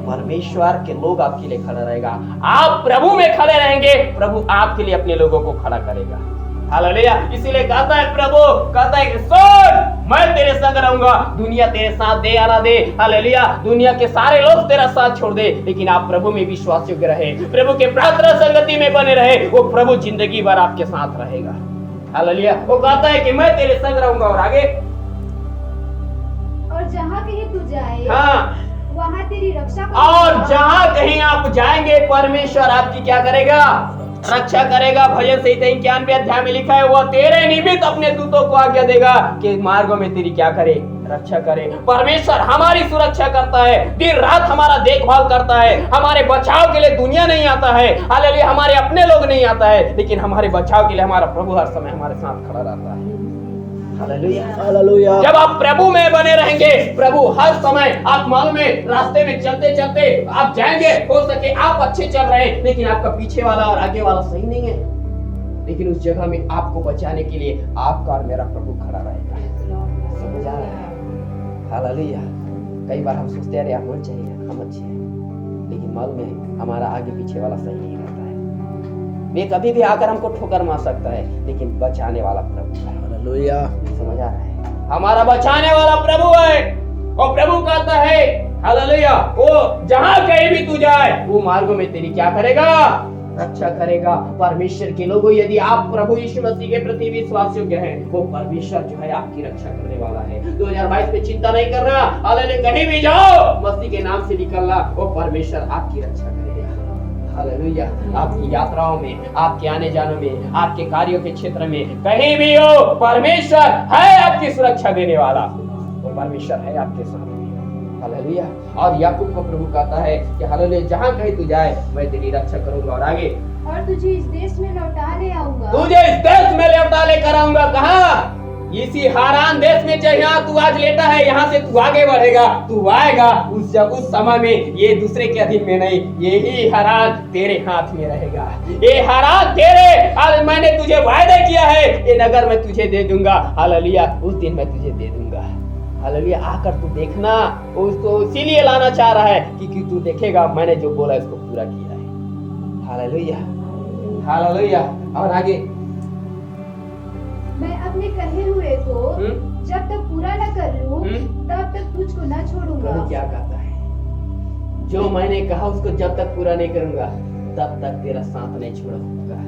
परमेश्वर के लोग आपके लिए खड़ा रहेगा, आप प्रभु में खड़े रहेंगे, प्रभु आपके लिए अपने लोगों को खड़ा करेगा। हालेलुया, इसीलिए कहता है प्रभु, कहता है कि सुन, मैं तेरे संग रहूंगा, दुनिया तेरे साथ दे या ना दे, हालेलुया, दुनिया के सारे लोग तेरा साथ छोड़ दे, लेकिन आप प्रभु में विश्वास योग्य रहे, प्रभु के प्रार्थना संगति में बने रहे, वो प्रभु जिंदगी भर आपके साथ रहेगा। हालेलुया, वो कहता है कि मैं तेरे संग रहूंगा, और आगे, और जहाँ कहीं तू जाए, हाँ, वहाँ तेरी रक्षा करेगा। और जहाँ कहीं आप जाएंगे परमेश्वर आपकी क्या करेगा? रक्षा करेगा। भजन संहिता 91 अध्याय में लिखा है, वह तेरे निमित्त अपने दूतों को आज्ञा देगा कि मार्गों में तेरी क्या करे? रक्षा करे। परमेश्वर हमारी सुरक्षा करता है, दिन रात हमारा देखभाल करता है, हमारे बचाव के लिए दुनिया नहीं आता है, हालेलुया, हमारे अपने लोग नहीं आता है, लेकिन हमारे बचाव के लिए हमारा प्रभु हर समय हमारे साथ खड़ा रहता है। Hallelujah, hallelujah. जब आप प्रभु में बने रहेंगे, प्रभु हर समय, आप मालूम है रास्ते में चलते चलते आप जाएंगे, हो सके आप अच्छे चल रहे हैं, लेकिन आपका पीछे वाला और आगे वाला सही नहीं है, लेकिन उस जगह में आपको बचाने के लिए आपका और मेरा प्रभु खड़ा रहेगा। समझ आ रहा है? हालेलुया, कई बार हम सोचते हैं अरे हम चाहिए, हम अच्छे हैं, लेकिन मालूम है हमारा आगे पीछे वाला सही नहीं रहता है। वे कभी भी आकर हमको ठोकर मार सकता है, लेकिन बचाने वाला प्रभु है। हालेलुया, समझ आ रहा है? हमारा बचाने वाला प्रभु है, और प्रभु कहता है हालेलुया, वो जहां कहीं भी तू जाए, वो मार्गों में तेरी क्या करेगा? रक्षा करेगा। परमेश्वर के लोगों, यदि आप प्रभु यीशु मसीह के प्रति विश्वास योग्य हैं, वो परमेश्वर जो है आपकी रक्षा करने वाला है। 2022 में चिंता नहीं करना, हालेलुया, कहीं भी जाओ मसीह के नाम से निकलना, वो परमेश्वर आपकी रक्षा करेगा। हालेलुया, आपकी यात्राओं में, आपके आने जाने में, आपके कार्यों के क्षेत्र में, कहीं भी हो, परमेश्वर है आपकी सुरक्षा देने वाला, वो परमेश्वर है आपके साथ। हालेलुया, और याकूब को प्रभु कहता है कि हालेलुया, जहां कहीं तू जाए मैं तेरी रक्षा करूंगा, और आगे, और तुझे इस देश में लौटा ले आऊंगा, तुझे इस देश में लौटा लेकर आऊंगा। कहां? इसी हारान देश में, जहाँ तू आज लेटा है, यहाँ से तू आगे बढ़ेगा, तू आएगा उस समय में, ये दूसरे के अधीन में नहीं, यही हारान तेरे हाथ में रहेगा, ये हारान तेरे, आज मैंने तुझे वायदा किया है, ये नगर मैं तुझे दे दूंगा। हालेलुया, उस दिन मैं तुझे दे दूंगा। हालेलुया, आकर तू देखना, उसको इसीलिए लाना चाह रहा है कि तू देखेगा मैंने जो बोला इसको पूरा किया है। हालेलुया, हालेलुया, और आगे, मैं अपने कहे हुए को जब तक पूरा न कर लूं, तब तक तुझको न छोड़ूंगा। क्या कहता है? जो मैंने कहा उसको जब तक पूरा नहीं करूंगा, तब तक तेरा साथ नहीं छोड़ूंगा।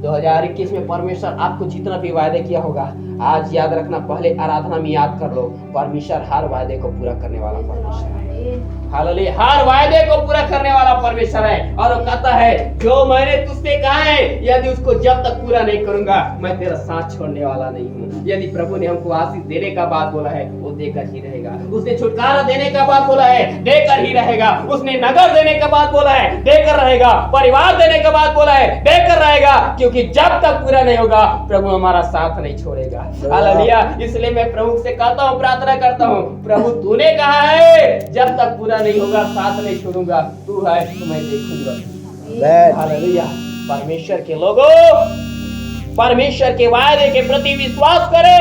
2021 में परमेश्वर आपको जितना भी वायदे किया होगा, आज याद रखना, पहले आराधना में याद कर लो, परमेश्वर हर वायदे को पूरा करने वाला परमेश्वर है। हालेलुया, हर वायदे को पूरा करने वाला परमेश्वर है। और वो कहता है जो मैंने तुझसे कहा है यदि उसको जब तक पूरा नहीं करूंगा मैं तेरा साथ छोड़ने वाला नहीं हूँ। यदि प्रभु ने हमको आशीष देने का बात बोला है वो देकर ही रहेगा। उसने छुटकारा देने का बात बोला है देकर ही रहेगा। उसने नगर देने का बात बोला है देकर रहेगा। परिवार देने का बात बोला है देकर रहेगा, क्योंकि जब तक पूरा नहीं होगा प्रभु हमारा साथ नहीं छोड़ेगा। हालेलुया, इसलिए मैं प्रभु से कहता हूँ, प्रार्थना करता हूँ, प्रभु तूने कहा है जब तक पूरा नहीं होगा साथ नहीं छोड़ूंगा, तू है तो मैं देखूंगा। हालेलुया, परमेश्वर के लोगों, परमेश्वर के वायदे के प्रति विश्वास करे,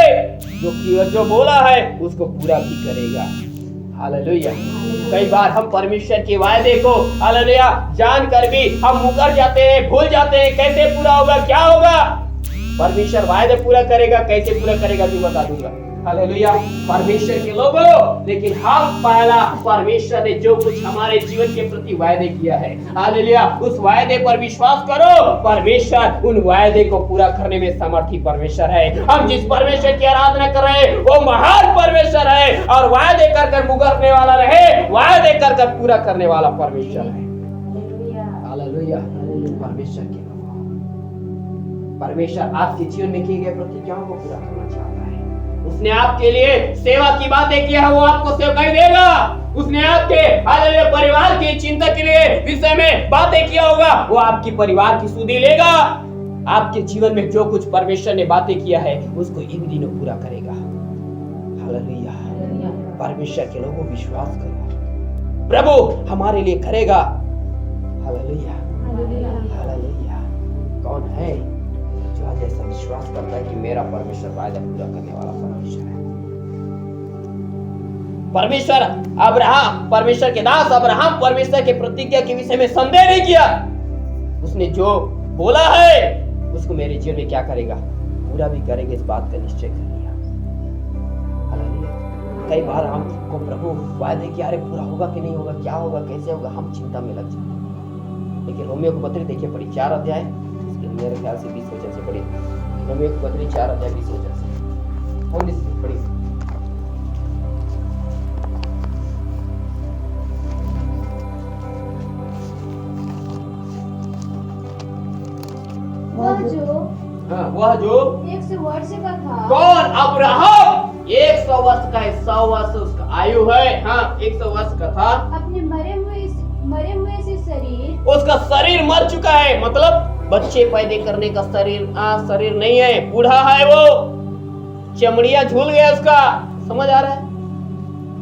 जो बोला है उसको पूरा भी करेगा। हालेलुया, कई बार हम परमेश्वर के वायदे को हालेलुया जानकर भी हम मुकर जाते हैं, भूल जाते हैं कैसे पूरा होगा, क्या होगा। परमेश्वर वायदे पूरा करेगा, कैसे पूरा करेगा तू बता दूंगा। हालेलुया, परमेश्वर के लोगों, लेकिन हम पहला परमेश्वर ने जो कुछ हमारे जीवन के प्रति वायदे किया है, हालेलुया, उस वायदे पर विश्वास करो। परमेश्वर उन वायदे को पूरा करने में समर्थी परमेश्वर है। हम जिस परमेश्वर की आराधना कर रहे हैं वो महान परमेश्वर है और वायदे कर कर मुकरने वाला रहे, वायदे कर कर पूरा करने वाला परमेश्वर है। हालेलुया, परमेश्वर के लोगों, परमेश्वर आपके जीवन में किए गए प्रतिज्ञाओं को पूरा करना चाहता है। उसने आपके लिए सेवा की बातें किया है, वो आपको सेवकाई देगा। उसने आपके हालेलुया परिवार की चिंता के लिए विषय में बातें किया होगा, वो आपकी परिवार की सुधि लेगा। आपके जीवन में जो कुछ परमेश्वर ने बातें किया है उसको इन दिनों पूरा करेगा। हालेलुया, परमेश्वर के लोगों विश्वास करो, प्रभु हमारे लिए करेगा। हालेलुया, हालेलुया, कौन है जैसा विश्वास करता है कि मेरा परमेश्वर वायदा पूरा करने वाला परमेश्वर है। परमेश्वर अब्राहम, परमेश्वर के दास अब्राहम परमेश्वर के प्रतिज्ञा के विषय में संदेह नहीं किया। उसने जो बोला है उसको मेरे जीवन में क्या करेगा, पूरा भी करेंगे, इस बात का निश्चय कर लिया। कई बार हमको प्रभु वायदे किया, अरे पूरा होगा कि नहीं होगा, क्या होगा, कैसे होगा, हम चिंता में लग जाते हैं। लेकिन रोमियो को पत्री देखिए, पढ़ी 4 अध्याय, मेरे ख्याल से 20 वचन से पढ़ी। रोमियो की पत्री 4 अध्याय 20 वचन से हम इससे पढ़ी। वह जो 100 वर्ष का था। कौन? अब्राहम 100 वर्ष का है, 100 वर्ष उसका आयु है। हाँ, 100 वर्ष का था। अपने मरे हुए से शरीर, उसका शरीर मर चुका है, मतलब बच्चे पैदा करने का शरीर नहीं है, बूढ़ा है वो, चमड़िया झूल गया उसका, समझ आ रहा है,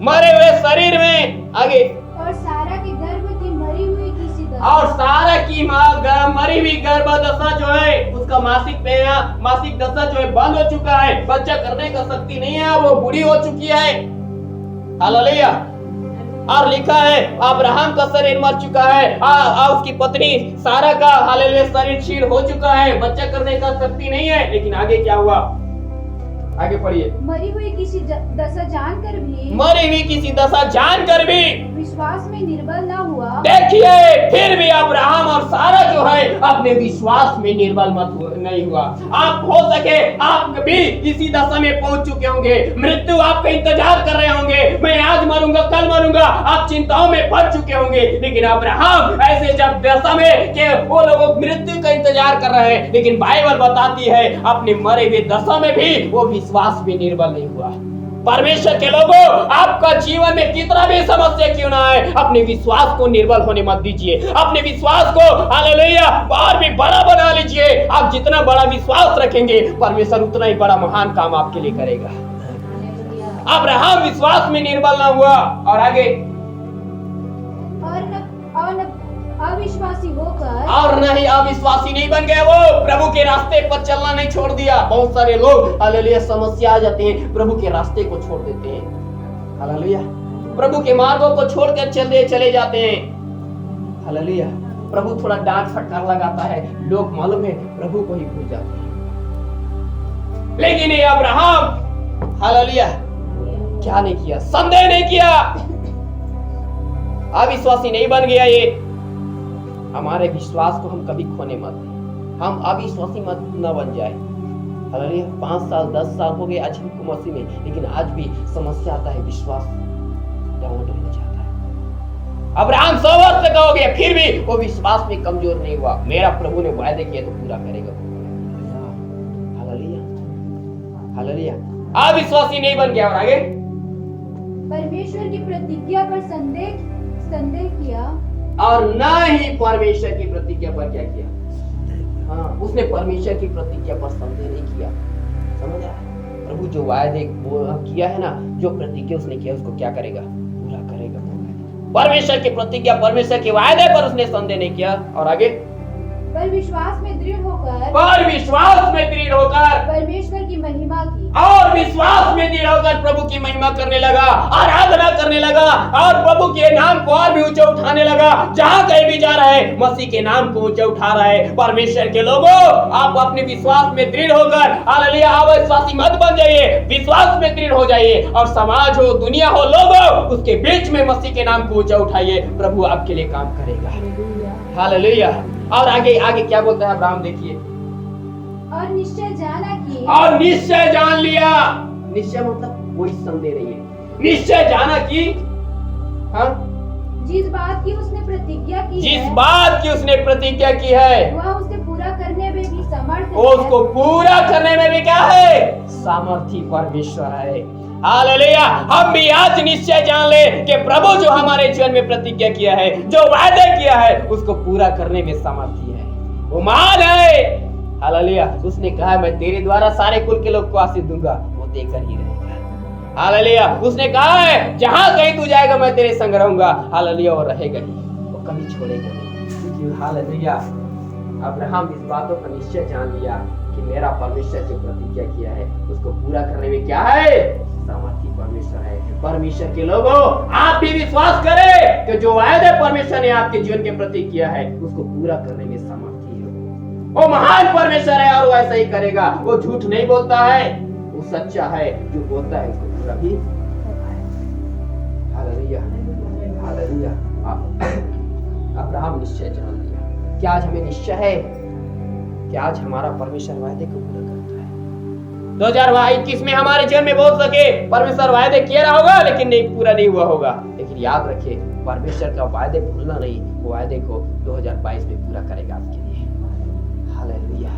मरे हुए शरीर में। आगे, और सारा की गर्भवती मरी हुई किसी दशा, और सारा की मरी हुई गर्भदशा जो है, उसका मासिक दशा जो है बंद हो चुका है, बच्चा करने का शक्ति नहीं है, वो बूढ़ी हो चुकी है। हालेलुया, और लिखा है अब्राहम का शरीर मर चुका है, उसकी पत्नी सारा का हालेलुया शरीर क्षीण हो चुका है, बच्चा करने का शक्ति नहीं है। लेकिन आगे क्या हुआ, आगे पढ़िए। मरी हुई किसी दशा जानकर भी विश्वास में निर्बल न हुआ। देखिए, फिर भी अब्राहम और सारा जो है अपने विश्वास में निर्बल नहीं हुआ। आप हो सके आप भी इसी दशा में पहुंच चुके होंगे, मृत्यु आपका इंतजार कर रहे होंगे, मैं आज मरूंगा कल मरूंगा, आप चिंताओं में फंस चुके होंगे। लेकिन अब्राहम ऐसे जब दशा में कि वो लोग मृत्यु का इंतजार कर रहे हैं, लेकिन बाइबल बताती है अपने मरे हुए दशा में भी वो विश्वास में निर्बल नहीं हुआ। परमेश्वर के लोगों, आपका जीवन में कितना भी समस्या क्यों ना है, अपने विश्वास को निर्बल होने मत दीजिए। अपने विश्वास को हालेलुया और भी बड़ा बना लीजिए। आप जितना बड़ा विश्वास रखेंगे परमेश्वर उतना ही बड़ा महान काम आपके लिए करेगा। अब्राहम विश्वास में निर्बल ना हुआ। और आगे, अविश्वासी होकर, और नहीं अविश्वासी नहीं बन गया, वो प्रभु के रास्ते पर चलना नहीं छोड़ दिया। बहुत सारे लोग हालेलुया समस्या आ जाते हैं, प्रभु के रास्ते को छोड़ देते हैं। हालेलुया, प्रभु के मार्गों को छोड़कर चले जाते हैं। हालेलुया, प्रभु थोड़ा डांट फटकार लगाता है, लोग मालूम है प्रभु को ही भूल जाते हैं। लेकिन ये अब्राहम हालेलुया क्या नहीं किया, संदेह नहीं किया, अविश्वासी नहीं बन गया। ये हमारे विश्वास को हम कभी खोने मत दें, हम अविश्वासी मत न बन जाए। हालेलुया, 5 साल 10 साल हो गए आज हमको मसीह में, लेकिन आज भी समस्या आता है, विश्वास डाउन हो जाता है। अब्राहम 100 वर्ष का हो गया, फिर भी वो विश्वास में कमजोर नहीं हुआ। मेरा प्रभु ने वायदे किया तो पूरा करेगा। Hallelujah, hallelujah. अविश्वासी नहीं बन गया। और आगे, परमेश्वर की प्रतिज्ञा पर संदेह किया, और ना ही परमेश्वर की प्रतिज्ञा पर क्या किया? हाँ, उसने परमेश्वर की प्रतिज्ञा पर संदेह नहीं किया। समझ आया? प्रभु जो वायदे वो किया है ना, जो प्रतिज्ञा उसने किया उसको क्या करेगा? पूरा करेगा। परमेश्वर की प्रतिज्ञा, परमेश्वर के वायदे पर उसने संदेह नहीं किया। और आगे, पर विश्वास में दृढ़ होकर परमेश्वर की महिमा की, और विश्वास में दृढ़ होकर प्रभु की महिमा करने लगा, आराधना करने लगा, और प्रभु के नाम को और भी ऊंचे उठाने लगा। जहां कहीं भी जा रहा है, मसीह के नाम को ऊंचे उठा रहा है। परमेश्वर के लोगों, आप अपने विश्वास में दृढ़ होकर, हालेलुया, अविश्वासी मत बन जाइए, विश्वास में दृढ़ हो जाइए। और समाज हो, दुनिया हो, लोगों, उसके बीच में मसीह के नाम को ऊंचा उठाइए। प्रभु आपके लिए काम करेगा। हालेलुया। और आगे आगे क्या बोलता है अब्राहम? देखिए, और निश्चय जाना कि, और निश्चय जान लिया। निश्चय मतलब कोई संदेह नहीं है, निश्चय जाना कि, हाँ, जिस बात की उसने प्रतिज्ञा की है, वह उसे पूरा करने में भी समर्थ है। उसको पूरा करने में भी क्या है? सामर्थी परमेश्वर है। हालेलुया। हम भी आज निश्चय जान ले कि प्रभु जो हमारे जीवन में प्रतिज्ञा किया है, जो वायदे किया है, उसको पूरा करने में सामर्थी है। वो महान है। हालेलुया। उसने कहा, मैं तेरे द्वारा सारे कुल के लोग को आशीष दूंगा, वो देकर ही रहेगा। हालेलुया। उसने कहा है, जहां कहीं तू जाएगा मैं तेरे संग रहूंगा। हालेलुया। वो रहेगा ही, वो कभी छोड़ेगा नहीं। हालेलुया। अब्राहम इस बातों का निश्चय जान लिया कि मेरा परमेश्वर जो प्रतिज्ञा किया है उसको पूरा करने में क्या है? सामर्थी परमेश्वर है। परमेश्वर के लोगों, आप भी विश्वास करें कि जो वायदे परमेश्वर ने आपके जीवन के प्रति किया है उसको पूरा करने में सामर्थी है। वो महान परमेश्वर है और वो ऐसा ही करेगा। वो झूठ नहीं बोलता है, वो सच्चा है। जो बोलता है उसको पूरा भी। Hallelujah, hallelujah. अब्राहम निश्चय जान लिया। क्या आज हमें निश्चय है कि आज हमारा परमेश्वर वायदे को पूरा करता है? 2021 में हमारे जीवन में बोल सके, परमेश्वर वायदे किया रहा होगा लेकिन नहीं पूरा नहीं हुआ होगा, लेकिन याद रखिए, परमेश्वर का वायदे भूलना नहीं, वो वायदे को 2022 में पूरा करेगा आपके लिए। Hallelujah,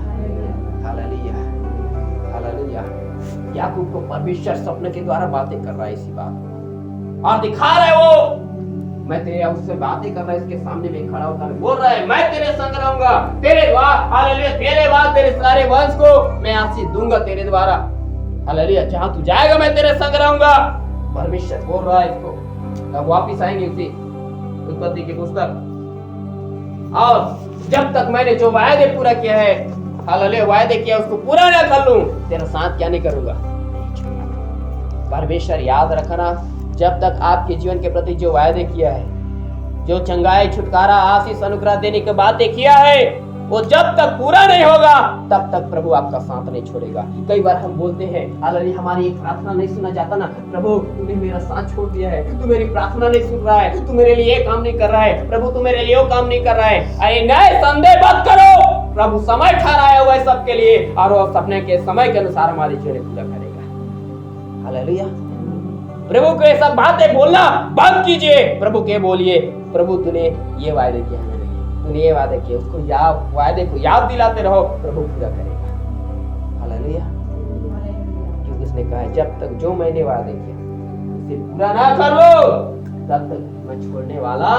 hallelujah, hallelujah. याकूब को परमेश्वर सपने के द्वारा बातें कर रहा है इसी बात को, और दिखा रहा है वो, मैं तेरे उससे बातें कर रहा है, इसके सामने में खड़ा होता है, बोल रहा है, मैं तेरे संग रहूंगा, तेरे बाद, हालेलुया, तेरे बाद तेरे सारे वंश को मैं आशीष दूंगा तेरे द्वारा। हालेलुया। जहां तू जाएगा मैं तेरे संग रहूंगा। परमेश्वर बोल रहा है इसको। अब वापिस आएंगे उसी उत्पत्ति की पुस्तक, और जब तक मैंने जो वायदे पूरा किया है, हालेलुया, वायदे किया उसको पूरा ना कर लूं, तेरा साथ क्या नहीं करूंगा। परमेश्वर याद रखना, जब तक आपके जीवन के प्रति जो वायदे किया है, जो चंगाई, छुटकारा, आशीष, अनुग्रह देने के बाद किया है, वो जब तक पूरा नहीं होगा तब तक प्रभु आपका साथ नहीं छोड़ेगा। कई बार हम बोलते हैं, हालेलुया, हमारी एक प्रार्थना नहीं सुना जाता ना, प्रभु तूने मेरा साथ छोड़ दिया है, तू मेरी प्रार्थना नहीं सुन रहा है, तू मेरे लिए ये काम नहीं कर रहा है, प्रभु तू मेरे लिए वो काम नहीं कर रहा है। अरे नहीं, संदेह मत करो, प्रभु समय ठहराया हुआ है सबके लिए, और वो सपने के समय के अनुसार हमारे जीवन पूरा करेगा। हालेलुया। प्रभु को ये सब बातें बोलना बंद कीजिए, प्रभु के बोलिए, प्रभु तूने ये वायदे किया है, तूने ये वायदे किए, उसको याद, वायदे को याद दिलाते रहो, प्रभु पूरा करेगा। हालेलुया। क्योंकि उसने कहा है, जब तक जो मैंने वायदे किया उसे पूरा ना कर लो तब तक मैं छोड़ने वाला,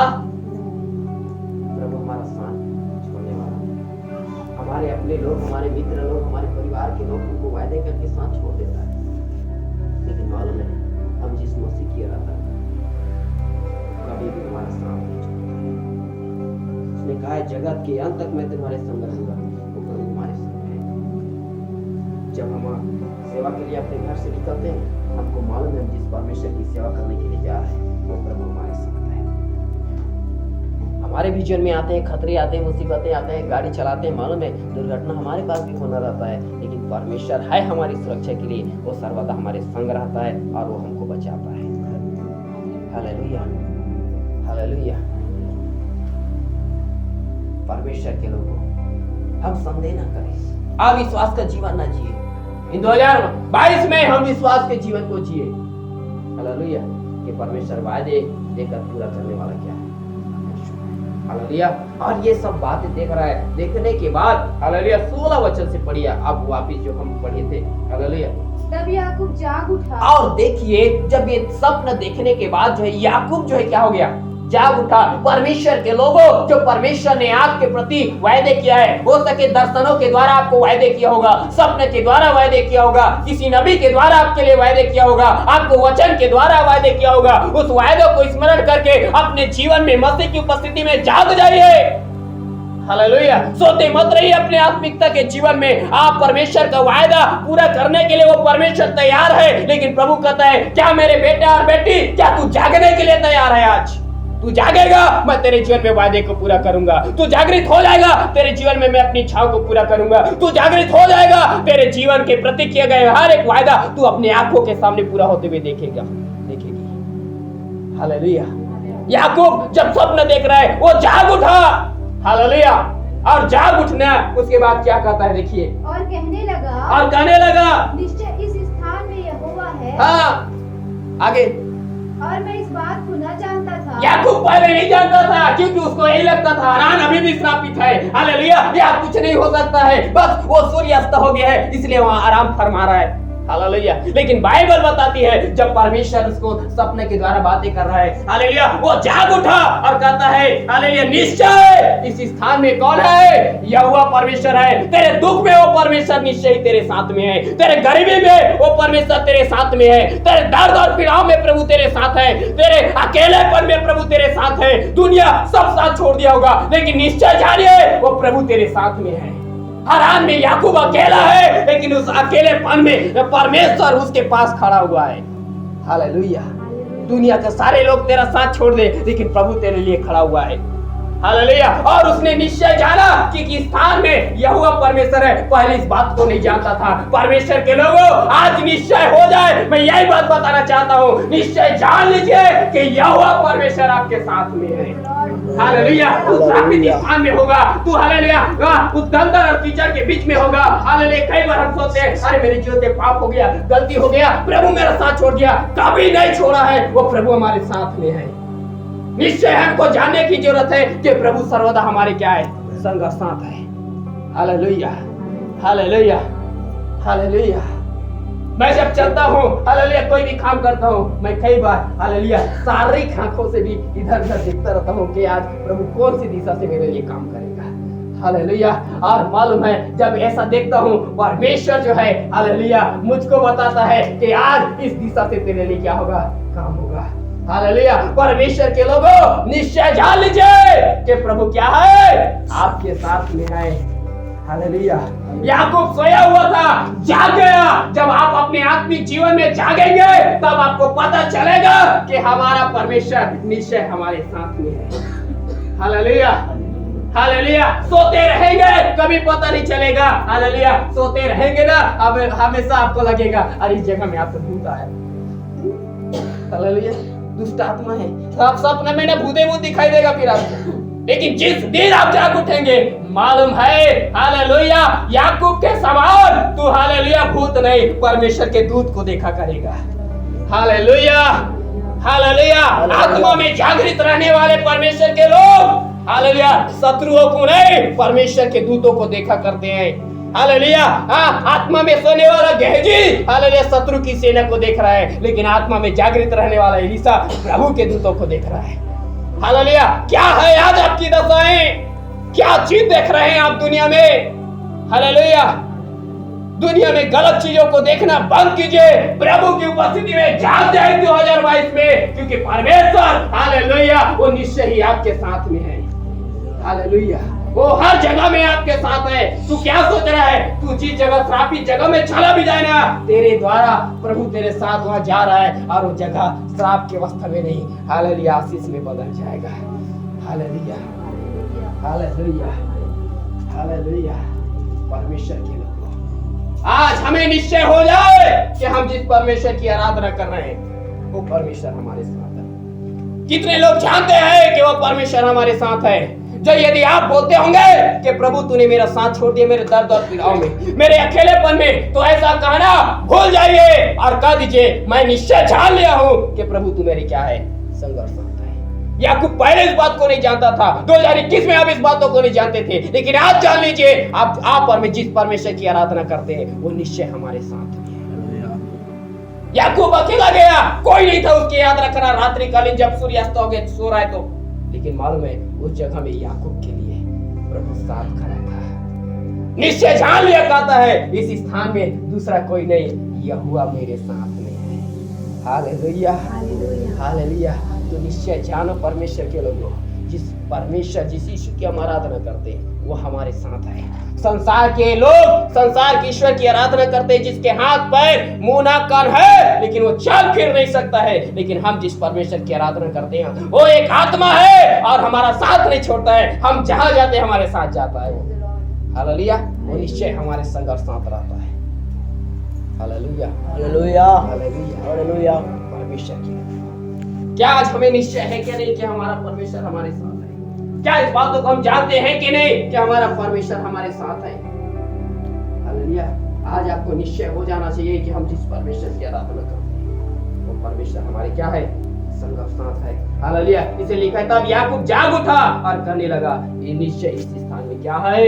प्रभु हमारा साथ छोड़ने वाला। हमारे अपने लोग, हमारे मित्र लोग, हमारे परिवार के लोग उनको वायदे करके साथ छोड़ देता है, लेकिन मालूम है हम जिस मसीह की रहता है कभी भी हमारा साथ नहीं छोड़ता। उसने कहा है, जगत के अंत तक मैं तुम्हारे संग रहूंगा, वो प्रभु हमारे संग है। जब हम सेवा के लिए अपने घर से निकलते हैं, हमको मालूम है हम जिस परमेश्वर की सेवा करने के लिए जा रहे हैं वो प्रभु हमारे साथ है। हमारे भी जीवन में आते हैं खतरे, आते हैं मुसीबतें, आते हैं, गाड़ी चलाते हैं, मालूम है दुर्घटना हमारे पास भी होना रहता है, लेकिन परमेश्वर है हमारी सुरक्षा के लिए, वो सर्वदा हमारे संग रहता है और वो हमको बचाता है। Hallelujah, hallelujah. परमेश्वर के लोगों, हम संदेह न करें, अविश्वास का जीवन न जिए। इन 2022 में हम विश्वास के जीवन को जिए। हालेलुया। कि परमेश्वर वायदे देकर पूरा करने वाला क्या है। हालेलुया। और ये सब बातें देख रहा है। देखने के बाद हालेलुया 16 वचन से पढ़िए अब वापिस जो हम पढ़े थे। हालेलुया। तब याकूब जाग उठा। और देखिए जब ये स्वप्न देखने के बाद जो है याकूब जो है क्या हो गया, जाग उठा। परमेश्वर के लोगों, जो परमेश्वर ने आपके प्रति वायदे किया है, हो सके दर्शनों के द्वारा आपको वायदे किया होगा, सपने के द्वारा वायदे किया होगा, किसी नबी के द्वारा आपके लिए वायदे किया होगा, आपको वचन के द्वारा वायदे किया होगा, उस वायदों को स्मरण करके अपने जीवन में मसीह की उपस्थिति में जाग जाइए। हालेलुया। सोते मत रहिए अपने आत्मिकता के जीवन में। आप परमेश्वर का वायदा पूरा करने के लिए वो परमेश्वर तैयार है, लेकिन प्रभु कहता है क्या मेरे बेटा और बेटी, क्या तू जागने के लिए तैयार है? आज तू जागेगा, मैं तेरे जीवन में वायदे को पूरा करूंगा। तू जागृत हो जाएगा, तेरे जीवन में मैं अपनी इच्छाओं को पूरा करूंगा। तू जागृत हो जाएगा, तेरे जीवन के प्रति किए गए हर एक वायदा तू अपनी आंखों के सामने पूरा होते हुए देखेगी। हालेलुया। याकूब जब स्वप्न देख रहा है वो जाग उठा। हालेलुया। और जाग उठना उसके बाद क्या कहता है देखिए, और कहने लगा निश्चय इस स्थान में यहोवा है। हाँ आगे। और मैं इस बात को न जानता था। याकूब पहले नहीं जानता था, क्योंकि उसको यही लगता था हारान अभी भी श्रापित है। हालेलुया। यह कुछ नहीं हो सकता है, बस वो सूर्यास्त हो गया है इसलिए वहां आराम फरमा रहा है। हालेलुया। लेकिन बाइबल बताती है जब परमेश्वर उसको सपने के द्वारा बातें कर रहा है, हालेलुया, वो जाग उठा और कहता है हालेलुया निश्चय इस स्थान में कौन है? यहोवा परमेश्वर है। तेरे दुख में वो परमेश्वर निश्चय ही तेरे साथ में है, तेरे गरीबी में वो परमेश्वर तेरे साथ में है, तेरे दर्द और पीड़ाओं में प्रभु तेरे साथ है, तेरे अकेलेपन में प्रभु तेरे साथ है। दुनिया सब साथ छोड़ दिया होगा, लेकिन निश्चय जानिए वो प्रभु तेरे साथ में है। हारान में याकूब अकेला है, लेकिन उस अकेलेपन में परमेश्वर उसके पास खड़ा हुआ है। हालेलुया। दुनिया के सारे लोग तेरा साथ छोड़ दे, लेकिन प्रभु तेरे लिए खड़ा हुआ है। हालेलुया। और उसने निश्चय जाना कि किस स्थान में यहोवा परमेश्वर है। पहले इस बात को नहीं जानता था। परमेश्वर के लोगों आज निश्चय हो जाए, मैं यही बात बताना चाहता हूँ, निश्चय जान लीजिए कि यहोवा परमेश्वर आपके साथ में है। हालेलुया। उस श्रापित स्थान में होगा तू। हालेलुया। उस गंदर और कीचड़ के बीच में होगा। हालेलुया। कई बार हम सोचते हैं अरे मेरे जीवन में पाप हो गया, गलती हो गया, प्रभु मेरा साथ छोड़ दिया। कभी नहीं छोड़ा है, वो प्रभु हमारे साथ में है। निश्चय हमको जानने की जरूरत है कि प्रभु सर्वदा हमारे क्या है? संग साथ है। हालेलुया। हालेलुया। हालेलुया। मैं जब चलता हूँ, हालेलुया, कोई भी काम करता हूँ, मैं कई बार हालेलुया शारीरिक आंखों से भी इधर उधर देखता रहता हूँ कि आज प्रभु कौन सी दिशा से मेरे लिए काम करेगा। हालेलुया। और मालूम है जब ऐसा देखता हूँ परमेश्वर जो है हालेलुया मुझको बताता है कि आज इस दिशा से तेरे लिए क्या होगा? काम होगा। हालेलुया। परमेश्वर के लोगों निश्चय जान लीजिए कि प्रभु क्या है? आपके साथ में है। हालेलुया। याकूब सोया हुआ था, जाग गया। जब आप अपने आत्मिक जीवन में जागेंगे तब आपको पता चलेगा कि हमारा परमेश्वर निश्चय हमारे साथ में है। हालेलुया। हालेलुया। सोते रहेंगे कभी पता नहीं चलेगा। हालेलुया। सोते रहेंगे ना, अब हमेशा आपको लगेगा अरे इस जगह में आपको भूत आया। हालेलुया। दुष्ट आत्मा है, आप सपने में ना भूते भूत दिखाई देगा फिर आपको, लेकिन जिस दिन आप जाग उठेंगे मालूम है हालेलुया याकूब के समान तू हालेलुया भूत नहीं परमेश्वर के दूत को देखा करेगा। हालेलुया। हालेलुया। आत्मा में जागृत रहने वाले परमेश्वर के लोग हालेलुया शत्रुओं को नहीं परमेश्वर के दूतों को देखा करते हैं। हालेलुया। आत्मा में सोने वाला गेहजी हालेलुया शत्रु की सेना को देख रहा है, लेकिन आत्मा में जागृत रहने वाला एलीशा प्रभु के दूतों को देख रहा है। हालेलुया। क्या है आज आपकी दशाएं? क्या चीज देख रहे हैं आप दुनिया में? हालेलुया। दुनिया में गलत चीजों को देखना बंद कीजिए, प्रभु की उपस्थिति में जाग जाए 2022 में, क्योंकि परमेश्वर हालेलुया वो निश्चय ही आपके साथ में है। हालेलुया। वो हर जगह में आपके साथ है। तू क्या सोच रहा है? तू जिस जगह श्रापित जगह में चला भी जाए ना, तेरे द्वारा प्रभु तेरे साथ वहां जा रहा है और वो जगह श्राप के अवस्था में नहीं हालेलुया आशीष में बदल जाएगा। हालेलुया। हालेलुया। हालेलुया। परमेश्वर के लोगों आज हमें निश्चय हो जाए कि हम जिस परमेश्वर की आराधना कर रहे हैं वो परमेश्वर हमारे साथ है। कितने लोग जानते हैं कि वो परमेश्वर हमारे साथ है? जो यदि आप बोलते होंगे कि प्रभु तूने मेरा साथ छोड़ दिया मेरे दर्द और पीड़ाओं में, मेरे अकेलेपन में, तो ऐसा कहना भूल जाइए और कह दीजिए मैं निश्चय जान लिया हूं कि प्रभु तू मेरी क्या है? संघर्ष है। याकूब पहले इस बात को नहीं जानता था, 2021 में आप इस बातों को नहीं जानते थे, लेकिन आज जान लीजिए आप और मैं जिस परमेश्वर की आराधना करते हैं वो निश्चय हमारे साथ है। याकूब अकेला गया, कोई नहीं था उसकी याद रखना, रात्रि कालीन जब सूर्यास्त हो गया सो रहा है तो, लेकिन मालूम है उस जगह में याकूब के लिए प्रभु साथ खड़ा था। निश्चय जान लिया कहता है इस स्थान में दूसरा कोई नहीं, यहोवा मेरे साथ में है। Hallelujah hallelujah. तो निश्चय जानो परमेश्वर के लोगों, जिस यीशु की हम आराधना करते हैं वो हमारे साथ है। संसार के लोग संसार के ईश्वर की आराधना करते हैं जिसके हाथ पैर मुंह नाक कान है लेकिन वो चल फिर नहीं सकता है, लेकिन हम जिस परमेश्वर की आराधना करते हैं वो एक आत्मा है और हमारा साथ नहीं छोड़ता है, हम जहां जाते हैं हमारे साथ जाता है वो। हालेलुया। वो निश्चय हमारे संग और साथ रहता है। Hallelujah hallelujah hallelujah hallelujah. परमेश्वर की क्या आज हमें निश्चय है कि नहीं कि हमारा परमेश्वर हमारे साथ है? क्या इस बातों को हम जानते हैं कि नहीं कि हमारा परमेश्वर हमारे साथ है? हालेलुया। आज आपको निश्चय हो जाना चाहिए कि हम जिस परमेश्वर की आराधना करते हैं वो परमेश्वर हमारे क्या है? संग और साथ है। हालेलुया। इसे लिखा है तब याकूब जाग उठा और कहने लगा ये निश्चय इस स्थान में क्या है?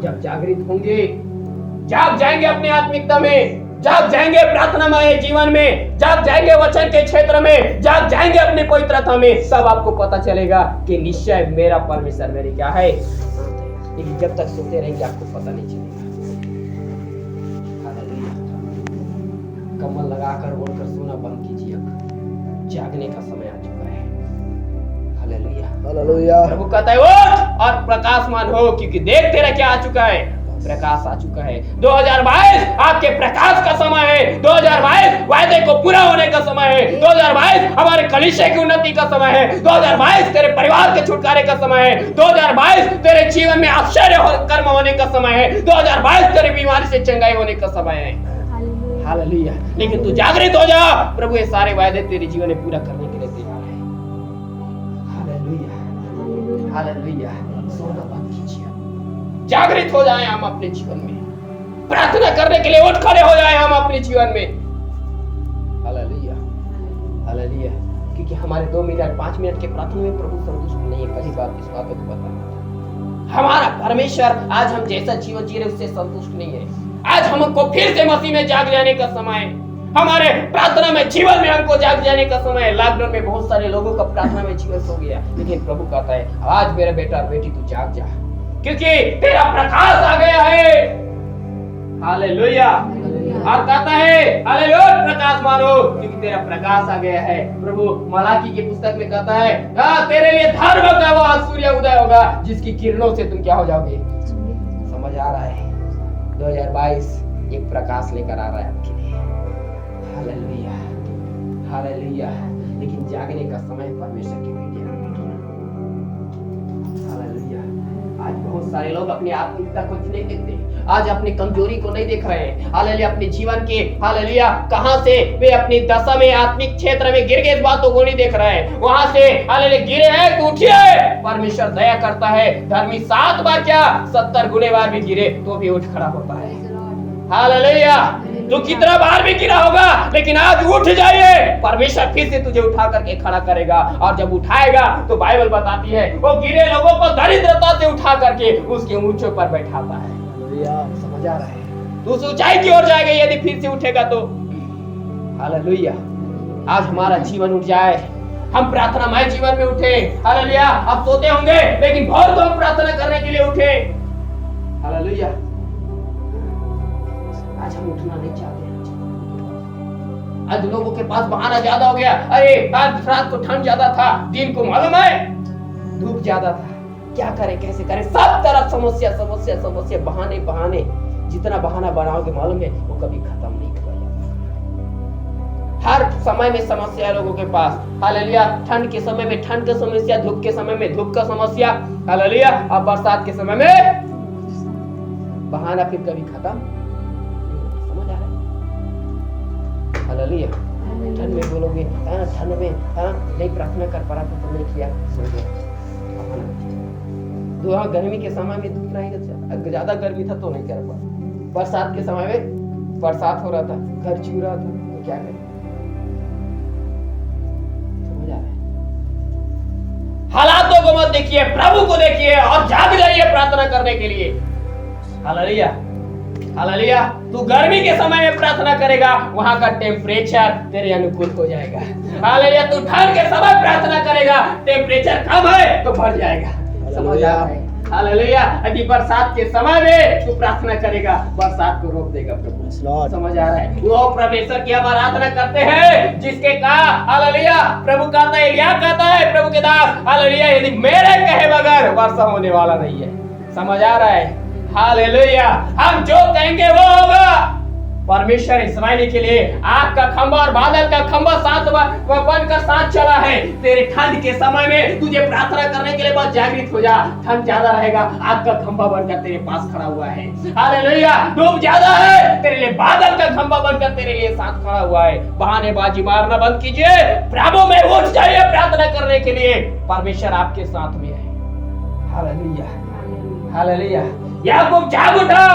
जब जागृत होंगे, जाग जाएंगे अपनी आत्मिकता में, जाग जाएंगे प्रार्थनामय जीवन में, जाग जाएंगे वचन के क्षेत्र में, जाग जाएंगे अपनी पवित्रता में, सब आपको पता चलेगा कि निश्चय मेरा परमेश्वर मेरी क्या है? लेकिन जब तक सोते रहेंगे आपको पता नहीं चलेगा। हालेलुया। कमल लगाकर ओढ़कर सोना बंद कीजिए, जागने का समय आ चुका है। Hallelujah hallelujah. प्रभु कहता है उठ और प्रकाशमान हो, क्योंकि देख तेरा क्या आ चुका है? प्रकाश आ चुका है। 2022 आपके प्रकाश का समय है। 2022 वायदे को पूरा होने का समय है। 2022 हमारे कलीसिया की उन्नति का समय है। 2022 तेरे परिवार के छुटकारे का समय है। 2022 तेरे जीवन में आश्चर्य कर्म होने का समय है। 2022 तेरी बीमारी से चंगाई होने का समय है। हालेलुया। लेकिन तू जागृत हो जा, प्रभु ये सारे वायदे तेरे जीवन में पूरा करने के लिए तैयार है। Hallelujah hallelujah. सोना बंद कीजिए, जागृत हो जाएं हम अपने जीवन में, प्रार्थना करने के लिए उठ खड़े हो जाएं हम अपने जीवन में। Hallelujah hallelujah. क्योंकि हमारे 2 मिनट 5 मिनट के प्रार्थना में प्रभु संतुष्ट नहीं है। पहली बात इस बात को बताना, हमारा परमेश्वर आज हम जैसा जीवन जी रहे उससे संतुष्ट नहीं है। आज हमको फिर से मसीह में जाग जाने का समय है। हमारे प्रार्थना में जीवन में हमको जाग जाने का समय है। लॉकडाउन में बहुत सारे लोगों का प्रार्थना में जीवन सो गया, लेकिन प्रभु कहता है आज मेरा बेटा और बेटी तू जाग जा, क्योंकि तेरा प्रकाश आ गया है। हालेलुया। और कहता है हालेलुया प्रकाश मानो, क्योंकि तेरा प्रकाश आ गया है। प्रभु मलाकी की पुस्तक में कहता है तेरे लिए धर्म का वो सूर्य उदय होगा जिसकी किरणों से तुम क्या हो जाओगे? समझ आ रहा है? 2022 एक प्रकाश लेकर आ रहा है आपके लिए। Hallelujah hallelujah. लेकिन जागने का समय परमेश्वर की बेटी है। हालेलुया। आज बहुत सारे लोग अपनी आत्मिकता को नहीं देखते, आज अपनी कमजोरी को नहीं देख रहे हैं। हालेलुया। अपने जीवन के हालेलुया कहां से वे अपनी दशा में आत्मिक क्षेत्र में गिर गए इस बात को नहीं देख रहे हैं। वहां से हालेलुया गिरे हैं तो उठिए, परमेश्वर दया करता है। धर्मी 7 बार क्या 70 गुने बार भी गिरे तो भी उठ खड़ा होता है। हालेलुया। तू कितना बार भी गिरा होगा लेकिन आज उठ जाइए, परमेश्वर फिर से तुझे उठा करके खड़ा करेगा। और जब उठाएगा तो बाइबल बताती है वो गिरे लोगों को दरिद्रता से उठा करके उसके ऊंचों पर बैठाता है। समझ आ रहा है? तू ऊंचाई की ओर जाएगा यदि फिर से उठेगा तो। हालेलुया। आज हमारा जीवन उठ जाए, हम प्रार्थनामय जीवन में उठे। हालेलुया। आप सोते होंगे लेकिन बहुत कम प्रार्थना करने के लिए उठे। हालेलुया। आज हम उठना नहीं चाहते। आज लोगों के पास बहाना ज्यादा हो गया। अरे आज रात को ठंड ज्यादा था, दिन को मालूम है धूप ज्यादा था, क्या करें कैसे करें, सब तरफ समस्या समस्या समस्या, बहाने बहाने। जितना बहाना बनाओगे मालूम है वो कभी खत्म नहीं होगा। हर समय में समस्या लोगों के पास। हालेलुया। ठंड के समय में ठंड का समस्या, धूप के समय में धूप का समस्या। हालेलुया। और बरसात के समय में बहाना फिर कभी खत्म। समझ आ रहा है? हालेलुया। ठंड में बोलोगे ठंड में नहीं प्रार्थना कर पा रहा तो नहीं किया, सो गया। गर्मी के समय में धूप नहीं, ज्यादा गर्मी था तो नहीं कर पा। बरसात के समय में बरसात हो रहा था, घर चू रहा था, तो क्या करें? समझ आ रहा है? देखिए, प्रभु को देखिए और जाग जाइए प्रार्थना करने के लिए। Hallelujah, hallelujah. तू गर्मी के समय में प्रार्थना करेगा, वहां का टेम्परेचर तेरे अनुकूल हो जाएगा। हालेलुया। तू ठंड के समय प्रार्थना करेगा, टेम्परेचर कम है तो बढ़ जाएगा। समझ आ रहा है? हालेलुया। यदि बरसात के समय में तू प्रार्थना करेगा, बरसात को रोक देगा प्रभु। समझ आ रहा है? वो परमेश्वर की हम आराधना करते हैं जिसके कहा, हालेलुया, प्रभु कहता है, एलिय्याह कहता है प्रभु के दास, हालेलुया, यदि मेरे कहे बगैर वर्षा होने वाला नहीं है। समझ आ रहा है? हालेलुया। हम जो कहेंगे वो होगा। परमेश्वर इस्राएली के लिए आग का खंभा और बादल का खंभा साथ बनकर साथ चला है। तेरे ठंड के समय में तुझे प्रार्थना करने के लिए बहुत जागृत हो जा। ठंड ज्यादा रहेगा, आग का खंभा बनकर तेरे पास खड़ा हुआ है। हालेलुया। धूप ज्यादा है, तेरे लिए बादल का खंभा बनकर तेरे लिए साथ खड़ा हुआ है। बहानेबाजी मारना बंद कीजिए, प्रभु में उठ जाइए प्रार्थना करने के लिए। परमेश्वर आपके साथ में है। Hallelujah, hallelujah. याकूब जाग उठा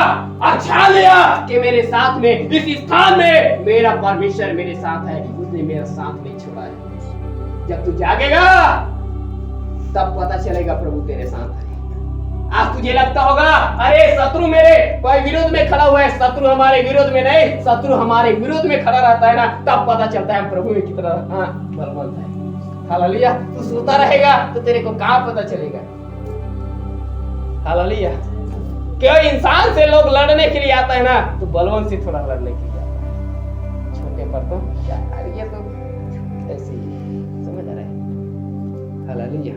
और छा लिया कि मेरे साथ में, इस स्थान में मेरा परमेश्वर मेरे साथ है, उसने मेरा साथ नहीं छोड़ा है। जब तू जागेगा तब पता चलेगा प्रभु तेरे साथ है। आज तुझे लगता होगा, अरे शत्रु मेरे कोई विरोध में खड़ा हुआ है, शत्रु हमारे विरोध में नहीं, शत्रु हमारे विरोध में खड़ा रहता है ना, तब पता चलता है प्रभु में कितना बलवंत है। हालेलुया। तू सोता रहेगा तो तेरे को कहां पता चलेगा। हालेलुया। क्यों इंसान से लोग लड़ने के लिए आता है ना, तो बलवान से थोड़ा लड़ने के लिए आता है। छोटे पर तो क्या ये तो ऐसे ही, समझ आ रहा है? हालेलुया।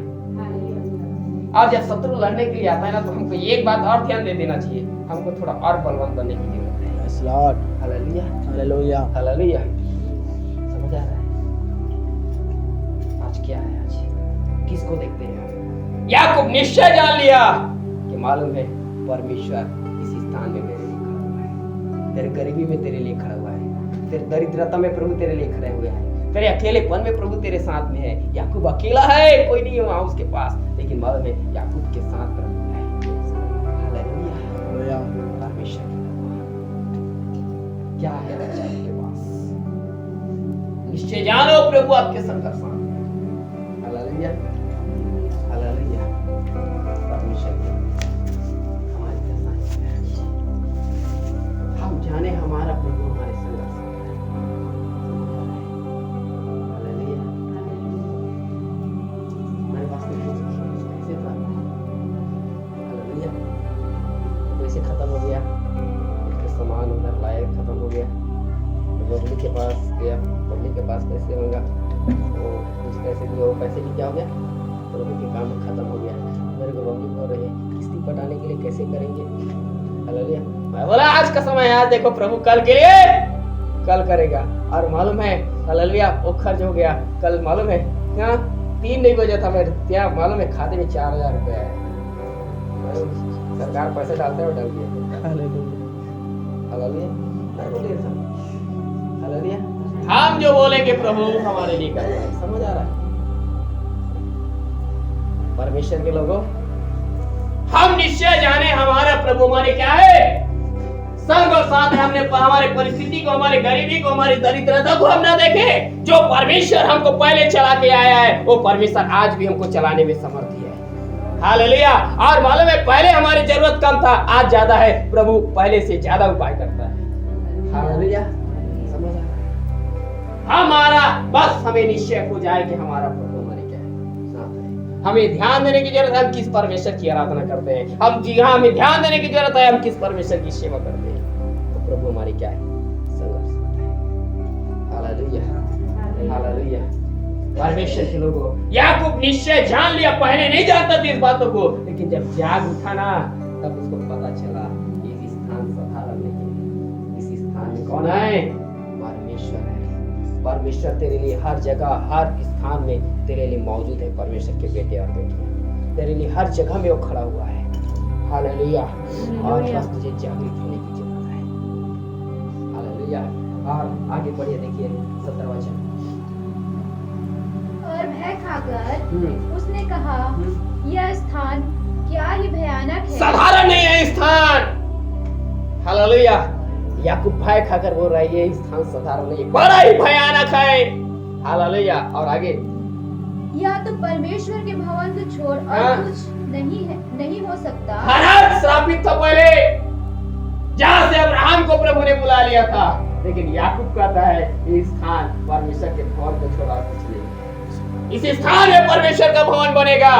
और जब शत्रु लड़ने के लिए आता है ना, तो हमको एक बात और ध्यान दे देना चाहिए, हमको थोड़ा और बलवान बनने की जरूरत है। Yes Lord. Hallelujah, hallelujah, hallelujah. समझ आ रहा है? आज क्या है? आज किसको देखते हैं? याकूब निश्चय जान लिया कि मालूम है परमेश्वर इस स्थान में मेरे लिए खड़ा हुआ है। तेरे गरीबी में तेरे लिए खड़ा हुआ है, तेरे दरिद्रता में प्रभु तेरे लिए खड़े हुए हैं, तेरे अकेलेपन में प्रभु तेरे साथ में है। याकूब अकेला है, कोई नहीं है वहां उसके पास, लेकिन मालूम है याकूब के साथ प्रभु है। हालेलुया। परमेश्वर क्या है आपके पास? निश्चय जानो प्रभु आपके संग साथ है। Hallelujah, hallelujah. परमेश्वर जाने हमारा प्रभु हमारे संग है। हालेलुया। हमारे पास कैसे था? हालेलुया। वैसे खत्म हो गया, उसके सामान उधर लाए, खत्म हो गया। बबली के पास गया, बबली के पास पैसे मांगा, वो कुछ पैसे दिए, वो पैसे भी क्या हो गया, प्रभु के काम में खत्म हो गया। मेरे को बबली बोल रहे हैं किस्ती पटाने के लिए कैसे करेंगे। हालेलुया। मैं बोला आज का समय है, देखो प्रभु कल के लिए कल करेगा। और मालूम है, हालेलुया, वो खर्च हो गया। कल मालूम है क्या 3 नहीं बजा था मेरे क्या, मालूम है खाते में 4000 रुपया है। सरकार पैसे डालते है, डाल दिया। Hallelujah, hallelujah. हम जो बोलेंगे प्रभु हमारे लिए करेगा। समझ आ रहा है? परमेश्वर के लोगों, हम निश्चय जाने हमारा प्रभु हमारे क्या है, संग और साथ है। हमने हमारे परिस्थिति को, हमारी गरीबी को, हमारी दरिद्रता को हम ना देखे। जो परमेश्वर हमको पहले चला के आया है, वो परमेश्वर आज भी हमको चलाने में समर्थ है। हालेलुया। और मालूम है पहले हमारी जरूरत कम था, आज ज्यादा है। प्रभु पहले से ज्यादा उपाय करता है। हालेलुया। समझ आ रहा है? हमारा बस हमें निश्चय हो जाए कि हमारा प्रभु हमें ध्यान देने की जरूरत है, हम किस परमेश्वर की आराधना करते हैं। हम जी हाँ, हमें ध्यान देने की जरूरत है, हम किस परमेश्वर की सेवा करते हैं। तो प्रभु हमारी क्या है, संघर्ष करता है। Hallelujah, hallelujah. परमेश्वर के लोगों, याकूब निश्चय जान लिया, पहले नहीं जानता था इस बातों को, लेकिन जब जाग उठा ना, तब उसको पता चला इस स्थान साधारण नहीं, इस स्थान में कौन है, परमेश्वर है। परमेश्वर तेरे लिए हर जगह, हर स्थान में तेरे लिए मौजूद है। परमेश्वर के बेटे और बेटियां तेरे लिए हर जगह में वो खड़ा हुआ है। हालेलुया। और बस तुझे जागृत होने की जरूरत है। हालेलुया। और आगे बढ़िए, देखिए 17वां वचन। और भय खाकर उसने कहा, यह स्थान क्या ही भयानक है। साधारण नहीं है स्थान। हालेलुया। याकूब भय खाकर बोल रहा है ये स्थान साधारण नहीं है, बड़ा ही भयानक है। हालेलुया। और आगे, या तो परमेश्वर के भवन को छोड़ और हाँ। कुछ नहीं हो सकता। हारान श्रापित था पहले, जहां से अब्राहम को प्रभु ने बुला लिया था, लेकिन याकूब कहता है इस स्थान परमेश्वर के भवन को छोड़ा कुछ नहीं। इस स्थान में परमेश्वर का भवन बनेगा।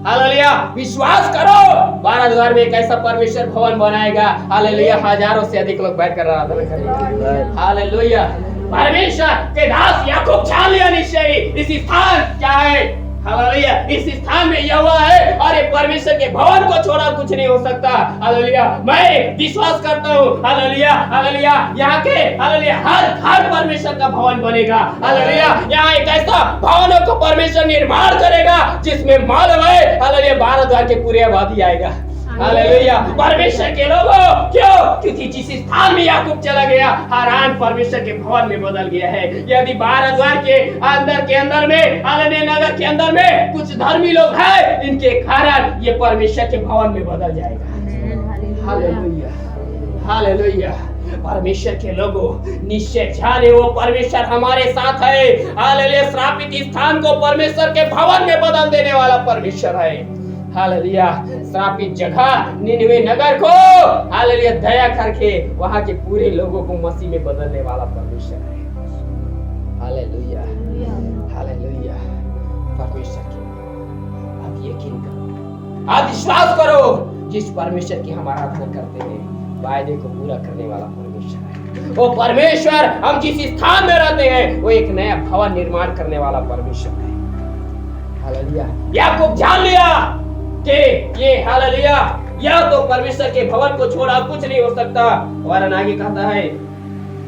हालेलुया, विश्वास करो 12 द्वार में एक ऐसा परमेश्वर भवन बनाएगा। हालेलुया, हजारों से अधिक लोग बैठकर आराधना करेंगे। हालेलुया, परमेश्वर के दास याकूब जान लिया निश्चय इस स्थान क्या है। हालेलुया, इस स्थान में यहोवा है और ये परमेश्वर के भवन को छोड़ा कुछ नहीं हो सकता। हालेलुया, मैं विश्वास करता हूँ। हालेलुया, हालेलुया, यहाँ के हालेलुया हर घर परमेश्वर का भवन बनेगा। हालेलुया, यहाँ एक ऐसा भवन को परमेश्वर निर्माण करेगा जिसमें मालूम है हालेलुया 12 द्वार के पूरे आबादी आएगा। हालेलुया, परमेश्वर के लोगों क्यों? क्योंकि जिस स्थान में याकूब चला गया, हारान परमेश्वर के भवन में बदल गया है। यदि 12 द्वार के अंदर में हालेलुया नगर के अंदर में कुछ धर्मी लोग हैं, इनके कारण ये परमेश्वर के भवन में बदल जाएगा। हालेलुया, हालेलुया, परमेश्वर के लोगों निश्चय जाने वो परमेश्वर हमारे साथ है। हालेलुया, श्रापित स्थान को परमेश्वर के भवन में बदल देने वाला परमेश्वर है। हालेलुया, श्रापित जगह निनवे नगर को हालेलुया दया करके वहां के पूरे लोगों को मसीह में बदलने वाला परमेश्वर है। हालेलुया, हालेलुया, परमेश्वर के आप यकीन करो, आप विश्वास करो, जिस परमेश्वर की हम आराधना करते हैं वायदे को पूरा करने वाला परमेश्वर है। वो परमेश्वर हम जिस स्थान में रहते हैं वो एक नया भवन निर्माण करने वाला परमेश्वर है। हालेलुया, याकूब जान लिया कि ये हालेलुया या तो परमेश्वर के भवन को छोड़ा कुछ नहीं हो सकता। वरन आगे कहता है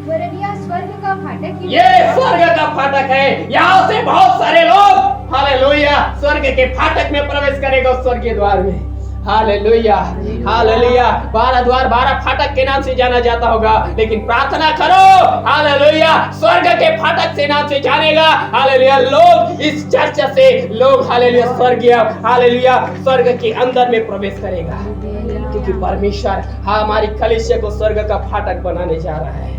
वरन यह स्वर्ग का फाटक ही ये स्वर्ग का फाटक है। यहाँ से बहुत सारे लोग हालेलुया स्वर्ग के फाटक में प्रवेश करेगा, स्वर्गीय द्वार में। हालेलुया, हालेलुया, 12 द्वार 12 फाटक के नाम से जाना जाता होगा, लेकिन प्रार्थना करो हालेलुया स्वर्ग के फाटक से नाम से जानेगा। हालेलुया, लोग इस चर्च से लोग हालेलुया स्वर्गीय हालेलुया स्वर्ग के अंदर में प्रवेश करेगा, क्योंकि परमेश्वर हमारी कलीसिया को स्वर्ग का फाटक बनाने जा रहा है।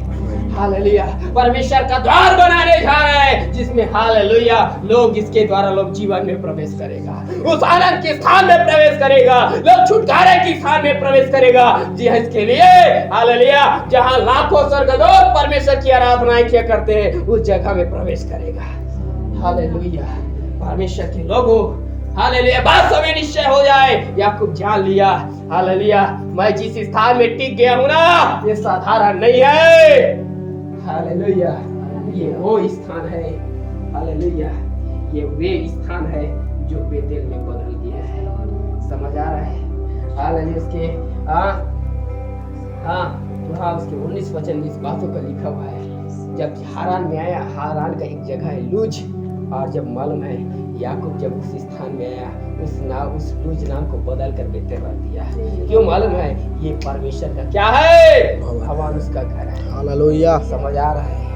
हालेलुया, परमेश्वर का द्वार बनाने जा रहा है, जिसमें हालेलुया लोग इसके द्वारा लोग जीवन में प्रवेश करेगा, उस आनंद के स्थान में प्रवेश करेगा, लोग छुटकारे के स्थान में प्रवेश करेगा। जी हाँ, इसके लिए हालेलुया जहां लाखों स्वर्गदूत परमेश्वर की आराधना किया करते हैं उस जगह में प्रवेश करेगा। हालेलुया, परमेश्वर के लोगों हालेलुया बात समय निश्चय हो जाए। याकूब जान लिया हालेलुया मैं जिस स्थान में टिक गया हूं ना, ये साधारण नहीं है। हालेलुया, ये वो स्थान है। हालेलुया, ये वे स्थान है जो बेतेल में बदल गया है। समझ आ रहा है? हालेलुया, उसके हाँ उसके 19 वचन इस बातों का लिखा हुआ है। जब हारान में आया, हारान का एक जगह है लूज, और जब मालूम है याकूब जब उस स्थान में आया उस लूज नाम को बदल कर बेतेल रख दिया। क्यों मालूम है? ये परमेश्वर का क्या है? भवन उसका घर है। हालेलुया, समझ आ रहा है?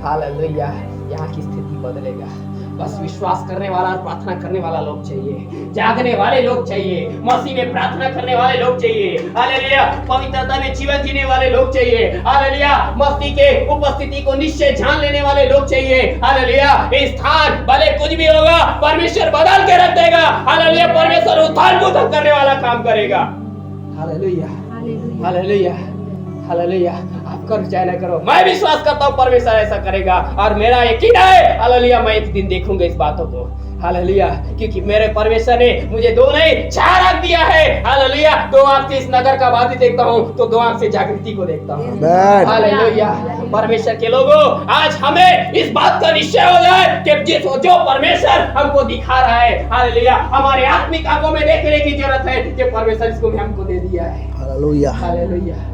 हालेलुया, यहाँ की स्थिति बदलेगा। बस विश्वास करने वाला और प्रार्थना करने वाला लोग चाहिए, जागने वाले लोग चाहिए, मसीह में प्रार्थना करने वाले लोग चाहिए। हालेलुया, पवित्रता में जीवन जीने वाले लोग चाहिए। हालेलुया, मसीह के उपस्थिति को निश्चय जान लेने वाले लोग चाहिए। हालेलुया, इस स्थान भले कुछ भी होगा परमेश्वर बदल के रख देगा। हालेलुया, परमेश्वर उद्धार करने वाला काम करेगा। हालेलुया, हालेलुया, हालेलुया, आप करो चाहे ना करो, मैं विश्वास करता हूँ परमेश्वर ऐसा करेगा, और मेरा यकीन है हालेलुया मैं एक दिन देखूंगा इस बातों को। हालेलुया, क्योंकि मेरे परमेश्वर ने मुझे 2 नहीं 4 आंख दिया है। हालेलुया, 2 आंख से इस नगर का आबादी देखता हूँ तो 2 आंख से जागृति को देखता हूँ। हालेलुया, परमेश्वर के लोगों आज हमें इस बात का निश्चय हो जाए कि जो परमेश्वर हमको दिखा रहा है, हालेलुया हमारे आत्मिक आंखों में देखने की जरूरत है कि परमेश्वर इसको हमको दे दिया है। हालेलुया, हालेलुया,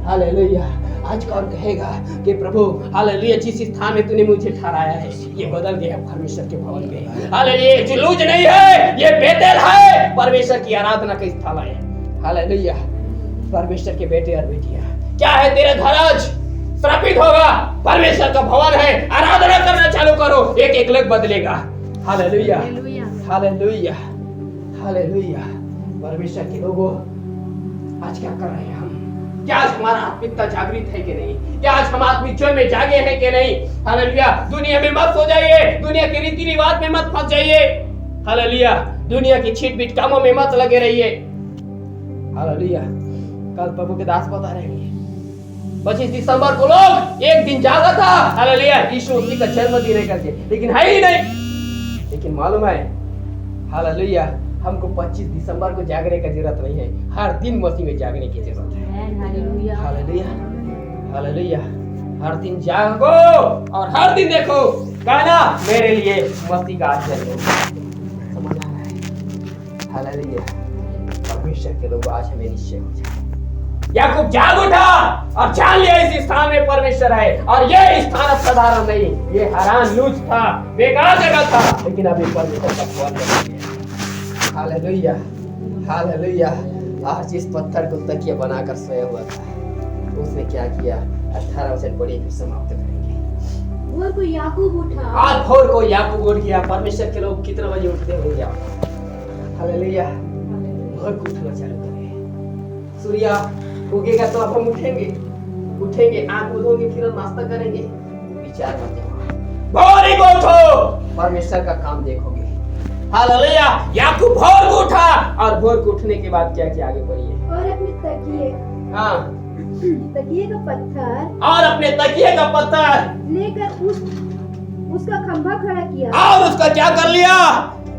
हालेलुया, आज कौन कहेगा कि प्रभु हालेलुया जिस स्थान में तूने मुझे ठहराया है ये बदल गया परमेश्वर के भवन में। हालेलुया, जो लूज नहीं है ये बेतेल है, परमेश्वर की आराधना का स्थल है। हालेलुया, परमेश्वर के बेटे और बेटियां, क्या है तेरा घर आज श्रापित होगा, परमेश्वर का भवन है, आराधना करना चालू करो, एक एक लोग बदलेगा। हालेलुया, हालेलुया, हालेलुया, परमेश्वर के लोगों आज क्या कर रहे हैं हम? क्या आज हमारा आत्मिकता जागृत है कि नहीं? क्या आज हम आत्मिक जोर में जागे हैं कि नहीं? हालेलुया, दुनिया में मत सो जाइए, दुनिया के रीति रिवाज में मत फंस जाइए। हालेलुया। दुनिया की छीट-बीट कामों में मत लगे रहिए। हालेलुया। कल प्रभु के दास बता रहे हैं 25 दिसंबर को लोग एक दिन जागा था, हालेलुया, यीशु मसीह का जन्मदिन है करके, लेकिन है ही नहीं। लेकिन मालूम है, हालेलुया, हमको 25 दिसंबर को जागने की जरूरत नहीं है, हर दिन मसीह में जागने की जरूरत है। Hallelujah, hallelujah. हर दिन जागो और हर दिन देखो कहना मेरे लिए मसीह का आचरण समझ आ रहा है। हालेलुया। परमेश्वर के लोग आज हमें निश्चय हो जाए। याकूब जाग उठा और जान लिया इस स्थान में परमेश्वर है, और ये स्थान साधारण नहीं, ये हैरान लूज था, बेकार जगह था, लेकिन अभी परमेश्वर का भवन बन गया। Hallelujah, hallelujah. आज जिस पत्थर को तकिया बनाकर सोया हुआ था, उसने क्या किया? 18 वचन पढ़िए फिर समाप्त करेंगे। भोर को याकूब उठा। आज भोर को याकूब उठ गया। परमेश्वर के लोग कितने बजे उठते होंगे? हालेलुया। भोर को उठना चालू करें। सूर्य उगेगा तो अब हम उठेंगे, आंख खोलोगे, फिर नाश्ता करेंगे। विचार मत करो, भोर को उठो, परमेश्वर का काम देखोगे। हालेलुया। याकूब भोर को उठा, और भोर को उठने के बाद क्या किया? आगे बढ़िए। और अपने तकिए, हाँ, तकिए का पत्थर, और अपने तकिए का पत्थर लेकर उसका खंभा खड़ा किया, और उसका क्या कर लिया?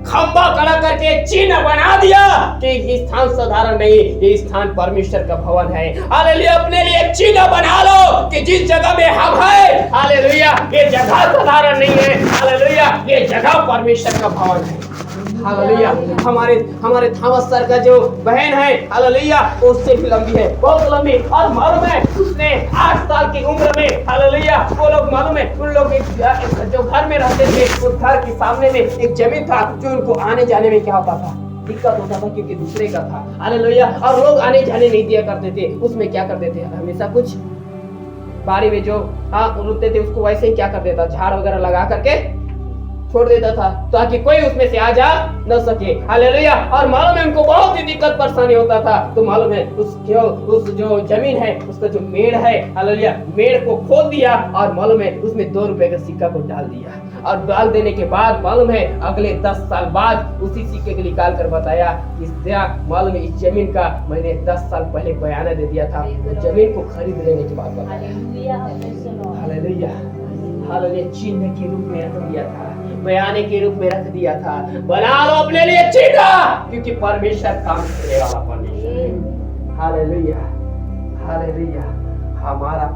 खंभा खड़ा करके चिन्ह बना दिया कि ये स्थान साधारण नहीं, ये स्थान परमेश्वर का भवन है। हालेलुया। अपने लिए एक चिन्ह बना लो कि जिस जगह में हम हैं, हालेलुया, ये जगह साधारण नहीं है। हालेलुया, ये जगह परमेश्वर का भवन है। हालेलुया। हमारे थॉमस सर का जो बहन है, हालेलुया, उससे भी लंबी है, बहुत लंबी, और मालूम है उसने 8 साल की उम्र में, हालेलुया, वो लोग मालूम है उन लोग जो घर में रहते थे, उस घर के सामने में एक जमीन था जो उनको आने जाने में क्या होता था? दिक्कत होता था, क्योंकि दूसरे का था। हालेलुया। और लोग आने जाने नहीं दिया करते थे। उसमें क्या करते थे? हमेशा कुछ बारी में जो रुकते थे उसको वैसे ही क्या कर देता? झाड़ वगैरह लगा करके छोड़ देता था, ताकि कोई उसमें से आ जा न सके। हालेलुया। और मालूम है उनको बहुत ही दिक्कत परेशानी होता था। तो मालूम है उस जो जमीन है, उसका जो मेड़ है, हालेलुया, मेड़ को खोद दिया, और मालूम है उसमें 2 रुपए का सिक्का को डाल दिया, और डाल देने के बाद मालूम है अगले 10 साल बाद उसी सिक्के को निकाल कर बताया कि मालूम है इस जमीन का मैंने 10 साल पहले बयाना दे दिया था। उस जमीन को खरीद लेने के बाद बताया। Hallelujah, hallelujah. चिन्ह के रूप में रख दिया था, बयाने के रूप में रख दिया था। बना लो अपने लिए चिन्ह, क्योंकि परमेश्वर काम करने वाला परमेश्वर है। Hallelujah, hallelujah. हमारा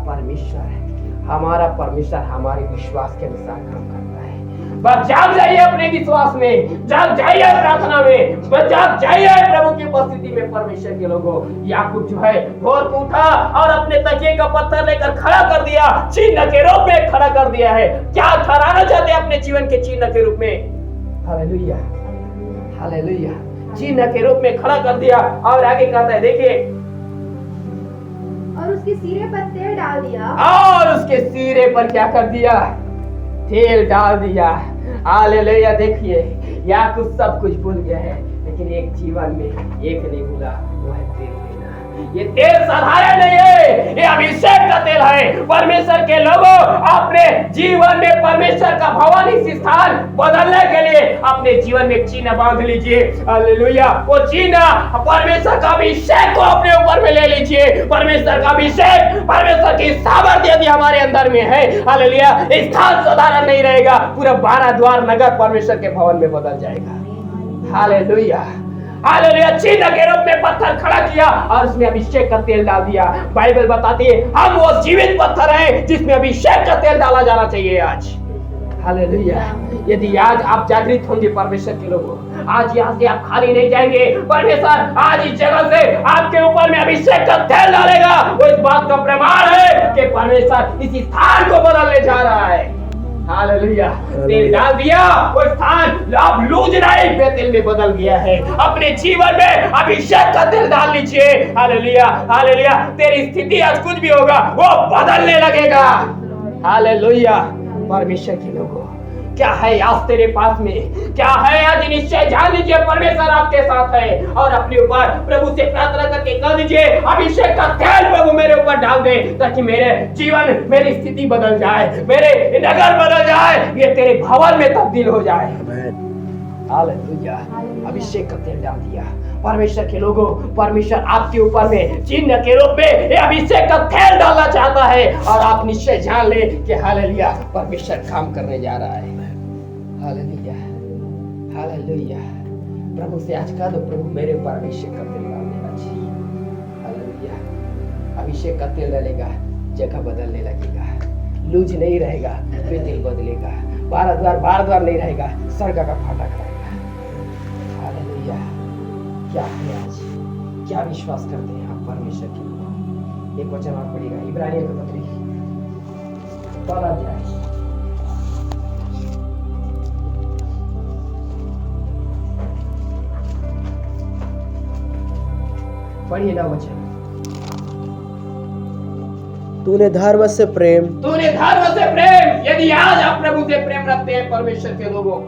परमेश्वर हमारे विश्वास के अनुसार काम करता है। बस जाग जाइए अपने विश्वास में, जाग जाइए प्रार्थना में, बस जाग जाइए प्रभु की उपस्थिति में। परमेश्वर के लोगों, याकूब जो है भोर को उठा और अपने तकिए का पत्थर लेकर खड़ा कर दिया, चिन्ह के रूप में खड़ा कर दिया है। क्या ठहराना चाहते हैं अपने जीवन के चिन्ह के रूप में? Hallelujah, hallelujah. चिन्ह के रूप में खड़ा कर दिया, और आगे कहता है, देखिए, और उसके सिरे पर तेल डाल दिया, और उसके सिरे पर क्या कर दिया? तेल डाल दिया। हालेलुया। देखिए, याकूब सब कुछ भूल गया है, लेकिन एक जीवन में एक नहीं भूला, वो है तेल देना। ये तेल साधारण नहीं है, ये अभिषेक का तेल है। परमेश्वर के लोगों, अपने जीवन में परमेश्वर का भवन, इस स्थान बदलने के लिए अपने जीवन में चिन्ह बांध लीजिए। हालेलुया। वो चिन्ह परमेश्वर का अभिषेक को अपने ऊपर में ले लीजिए। परमेश्वर का अभिषेक, परमेश्वर की सामर्थ्य यदि हमारे अंदर में है, हालेलुया, स्थान साधारण नहीं रहेगा, पूरा 12 द्वार नगर परमेश्वर के भवन में बदल जाएगा। Hallelujah, hallelujah. चिन्ह के रूप में पत्थर खड़ा किया और उसमें अभिषेक का तेल डाल दिया। बाइबल बताती है हम वो जीवित पत्थर है जिसमें अभिषेक का तेल डाला जाना चाहिए आज। हालेलुया। यदि आज आप जागृत होंगे परमेश्वर के लोगों, आज यहाँ से आप खाली नहीं जाएंगे। परमेश्वर आज इस जगह से आपके ऊपर में अभिषेक का तेल डालेगा। वो इस बात का प्रमाण है कि परमेश्वर इस स्थान को बदलने जा रहा है। हालेलुया। तेल डाल दिया, वो स्थान अब लूज नहीं, बेतेल में बदल गया है। अपने जीवन में अभिषेक का तेल डाल लीजिए। Hallelujah, hallelujah. तेरी स्थिति आज कुछ भी होगा, वो बदलने लगेगा। हालेलुया। परमेश्वर के लोगों, क्या है आज तेरे पास में? क्या है आज? निश्चय जान लीजिए परमेश्वर आपके साथ है, और अपने ऊपर प्रभु से प्रार्थना करके कह दीजिए, अभिषेक का तेल प्रभु मेरे ऊपर डाल दे, ताकि मेरे जीवन, मेरी स्थिति बदल जाए, मेरे नगर बदल जाए, ये तेरे भवन में तब्दील हो जाए। हालेलुया। अभिषेक का तेल डाल दिया। परमेश्वर के लोगों, परमेश्वर आपके ऊपर में चिन्ह के रूप में ये अभिषेक का तेल डालना चाहता है और आप निश्चय जान ले कि हालेलुया परमेश्वर काम करने जा रहा है। Hallelujah, hallelujah. प्रभु से आज कह दो, प्रभु मेरे ऊपर अभिषेक का तेल डाल देना चाहिए। हालेलुया। अभिषेक का तेल डालेगा, जगह बदलने लगेगा, लूज नहीं रहेगा, तेल बदलेगा, बार द्वार नहीं रहेगा, स्वर्ग का फाटक रहेगा। हालेलुया। क्या है आज, क्या विश्वास करते हैं आप परमेश्वर के लिए? एक वचन आप पढ़िएगा, इब्रानियों की पत्री 12 अध्याय, पढ़िए ना वचन। तूने धर्म से प्रेम, यदि आज आप प्रभु से प्रेम रखते हैं परमेश्वर के लोगों,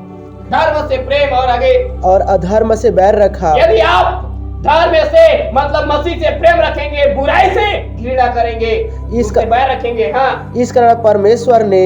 धर्म से प्रेम और आगे और अधर्म से बैर रखा। यदि आप धर्म से मतलब मसीह से प्रेम रखेंगे, बुराई से घृणा करेंगे, इसका बैर रखेंगे। हाँ, इस कारण परमेश्वर ने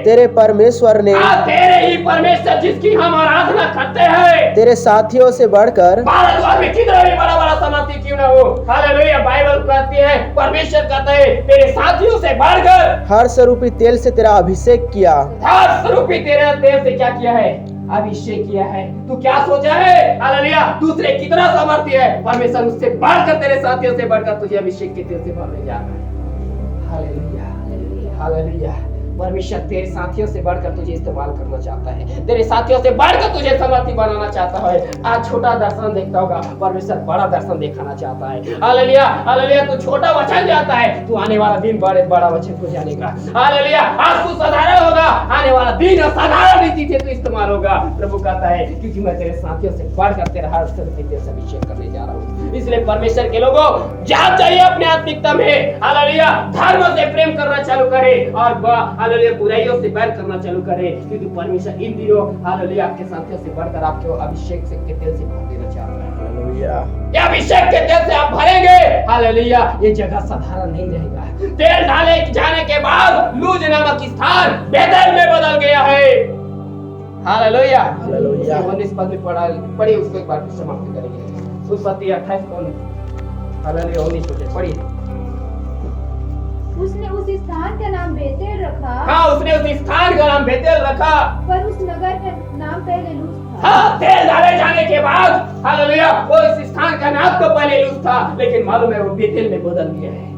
तेरे परमेश्वर ने तेरे ही परमेश्वर जिसकी हम आराधना करते हैं, तेरे साथियों से बढ़कर, भारत में कितना भी बड़ा बड़ा समाधि क्यों ना हो, हालेलुया, बाइबल कहती है, परमेश्वर कहता है तेरे साथियों से बढ़कर हर स्वरूपी तेल से तेरा अभिषेक किया। हर स्वरूपी तेरे तेल से क्या किया है? अभिषेक किया है। तू क्या सोचा है? हालेलुया, दूसरे कितना सामर्थ्य है, परमेश्वर उससे बढ़कर तेरे साथियों से बढ़कर तुझे अभिषेक के तेल से भरने जा रहा है। Hallelujah, hallelujah. परमेश्वर तेरे साथियों से बढ़कर तुझे इस्तेमाल करना चाहता है, तेरे साथियों से बढ़कर तुझे समर्थी बनाना चाहता है। आज छोटा दर्शन देखता होगा, परमेश्वर बड़ा दर्शन दिखाना चाहता है। Hallelujah, hallelujah. तू छोटा वचन जाता है, तू आने वाला दिन बड़ा वचन को जानेगा। हालेलुया। आज तू साधारण होगा, आने वाला दिन असाधारण रीति से तू इस्तेमाल होगा। प्रभु कहता है क्योंकि मैं तेरे साथियों से बढ़कर तेरा हर तेरे से अभिषेक करने जा रहा हूँ। इसलिए परमेश्वर के लोगों, जान चाहिए अपने आत्मिकता में, हालेलुया, धर्म से प्रेम करना चालू करे और हालेलुया बुराइयों से बैर करना चालू करे, क्योंकि परमेश्वर इन दिनों हालेलुया आपके साथियों से बढ़कर आपको अभिषेक से के तेल से भर देना चाहता है। हालेलुया। ये अभिषेक के तेल से आप भरेंगे, हालेलुया, ये जगह साधारण नहीं रहेगा। तेल डाले जाने के बाद लूज नामक स्थान बेतेल में बदल गया है। Hallelujah, hallelujah. 19 पद में पढ़िए, उसको एक बार समाप्त करेंगे। उत्पत्ति 28 हालेलुया 19 पद पढ़िए। उसने उस स्थान का नाम बेतेल रखा। हाँ, उसने उस स्थान का नाम बेतेल रखा, पर उस नगर का नाम पहले लूज था। हाँ, तेल डाले जाने के बाद हालेलुया वो इस स्थान का नाम तो पहले लूज था, लेकिन मालूम है वो बेतेल में बदल गया है।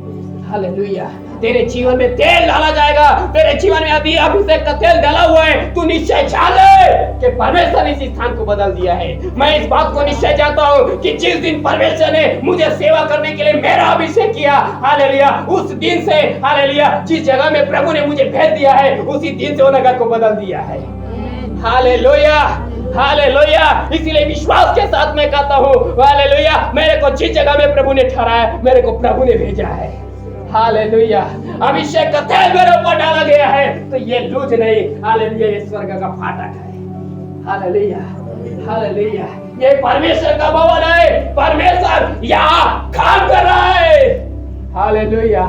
हालेलुया। तेरे जीवन में तेल डाला जाएगा, तेरे जीवन में अभी अभिषेक का तेल डाला हुआ है। तू निश्चय जान ले कि परमेश्वर इस स्थान को बदल दिया है। मैं इस बात को निश्चय जानता हूँ कि जिस दिन परमेश्वर ने मुझे सेवा करने के लिए मेरा अभिषेक किया, हालेलुया, उस दिन से हालेलुया जिस जगह में प्रभु ने मुझे भेज दिया है, उसी दिन से वो नगर को बदल दिया है। Hallelujah, hallelujah. इसीलिए विश्वास के साथ मैं कहता हूँ, हालेलुया, मेरे को जिस जगह में प्रभु ने ठहराया, मेरे को प्रभु ने भेजा है। हालेलुया। अभिषेक का तेल मेरे ऊपर डाला गया है, तो ये लूज नहीं, हालेलुया, ये स्वर्ग का फाटक है। Hallelujah, hallelujah. ये परमेश्वर का भवन है, परमेश्वर यहाँ काम कर रहा है। हालेलुया।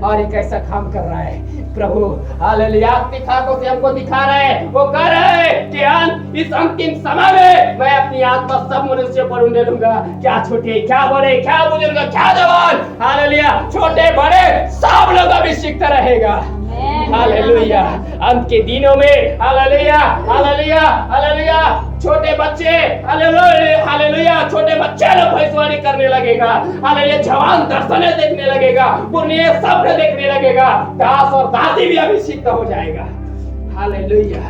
और ये कैसा काम कर रहा है प्रभु? हालेलुया। दिखाकों से हमको दिखा रहे हैं, वो कह रहे हैं कि इस अंतिम समय में मैं अपनी आत्मा सब मनुष्यों पर उंडेल लूंगा, क्या छोटे, क्या बड़े, क्या बुजुर्ग, क्या जवान, हालेलुया, छोटे बड़े सब लोग अभिषिक्त रहेगा। हालेलुया। अंत के दिनों में हालेलुया, हालेलुया, हालेलुया, छोटे बच्चे, हालेलुया, हालेलुया, छोटे बच्चे लोग भविष्यवाणी करने लगेगा। हालेलुया, जवान दर्शनें देखने लगेगा, पुण्य सपने देखने लगेगा, दास और दासी भी अभिषिक्त हो जाएगा। हालेलुया।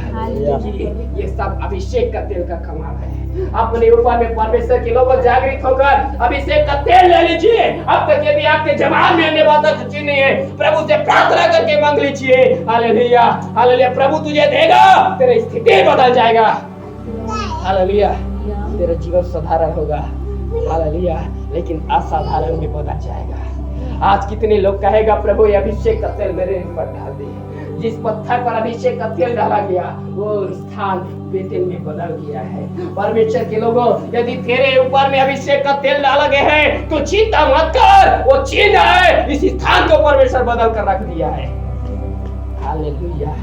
ये सब अभिषेक का तेल का कमाल है। अपने ऊपर में परमेश्वर के लोगों जागृत होकर अभिषेक का तेल ले लीजिए। अब तक यदि आपके जवान में अन्य बात कुछ नहीं है, प्रभु से प्रार्थना करके मांग लीजिए। हालेलुया, हालेलुया, प्रभु तुझे देगा, तेरी स्थिति बदल जाएगा। हालेलुया, तेरा जीवन साधारण होगा, हालेलुया, लेकिन असाधारण में बदल जाएगा। आज कितने लोग कहेगा प्रभु ये अभिषेक का तेल मेरे ऊपर डाल दे। जिस पत्थर पर अभिषेक का तेल डाला गया, वो स्थान बेतेल में बदल गया है। परमेश्वर के लोगों, यदि तेरे ऊपर में अभिषेक का तेल डाला गया है, तो चिंता मत कर, वो चिन्ह है, इस स्थान को परमेश्वर बदल कर रख दिया है। हालेलुया,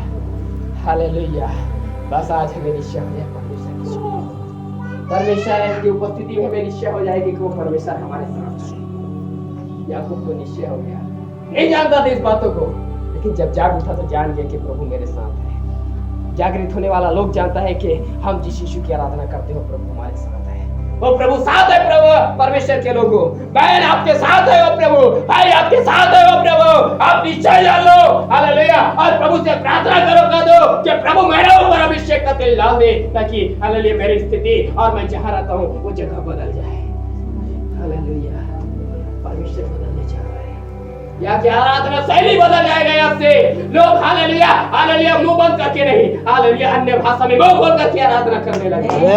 हालेलुया, बस आज हमें निश्चय हो जाए परमेश्वर की शुक्र। परमेश्वर की उपस्थिति में हमें निश्चय हो जाएगी कि वो परमेश्वर हमारे साथ है। याकूब को निश्चय हो गया, नहीं जानता था इस बातों को, लेकिन जब जाग उठा तो जान गया कि प्रभु मेरे साथ है। जागृत होने वाला लोग जानता है कि हम जिस यीशु की आराधना करते हो प्रभु हमारे साथ है। वो प्रभु साथ है। प्रभु परमेश्वर के लोगों, बहन आपके साथ है वो प्रभु, भाई आपके साथ है वो प्रभु। आप निश्चय जान लो, हालेलुया, और प्रभु से प्रार्थना करो, कह दो कि प्रभु मेरे ऊपर अभिषेक का तेल डाल दे, ताकि हालेलुया मेरी स्थिति और मैं जहां रहता हूं वो जगह बदल जाए। हालेलुया, परमेश्वर बदलने जा रहा है। यहाँ की आराधना शैली बदल जाएगा। यहाँ से लोग हालेलुया हालेलुया मुंह बंद करके नहीं, हालेलुया अन्य भाषा में मुंह खोल करके आराधना करने लगेंगे।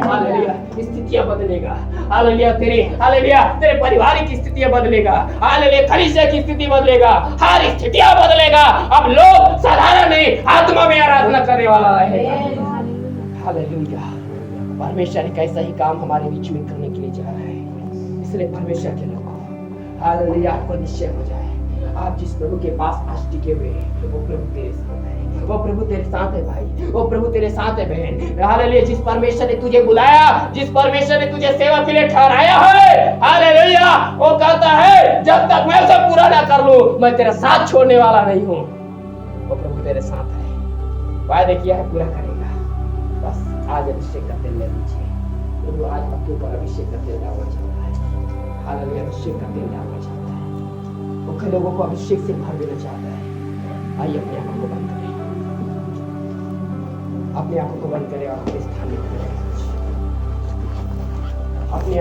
हालेलुया स्थितियां बदलेगा। हालेलुया तेरे पारिवारिक स्थितियां बदलेगा। हालेलुया कलीसिया की स्थिति बदलेगा। हर स्थितियां बदलेगा। अब लोग साधारण नहीं, आत्मा में आराधना करने वाला रहेगा। हालेलुया, परमेश्वर एक ऐसा ही काम हमारे बीच में करने के लिए जा रहा है। इसलिए परमेश्वर के लोगों, हालेलुया आपको निश्चय हो जाए, आप जिस प्रभु के पास आज टिके हुए हैं वो प्रभु तेरे साथ है। वो प्रभु तेरे साथ है भाई, वो प्रभु तेरे साथ है बहन। हालेलुया, जिस परमेश्वर ने तुझे बुलाया, जिस परमेश्वर ने तुझे सेवा के लिए ठहराया है, हालेलुया वो कहता है जब तक मैं सब पूरा ना कर लूं मैं तेरा साथ छोड़ने वाला नहीं हूं। वो प्रभु तेरे साथ है, वायदा किया है पूरा करेगा। बस आज अभिषेक का तेल ले लीजिए। प्रभु आज आपके ऊपर अभिषेक का तेल डालना चाहता है। हालेलुया अभिषेक का तेल डालना चाहता है। वो लोगों को अभिषेक से भर देना चाहता है। आइए अपने आंखों को बंद करें, अपने आंखों को बंद करें और अपने स्थान में खड़े रहें। अपने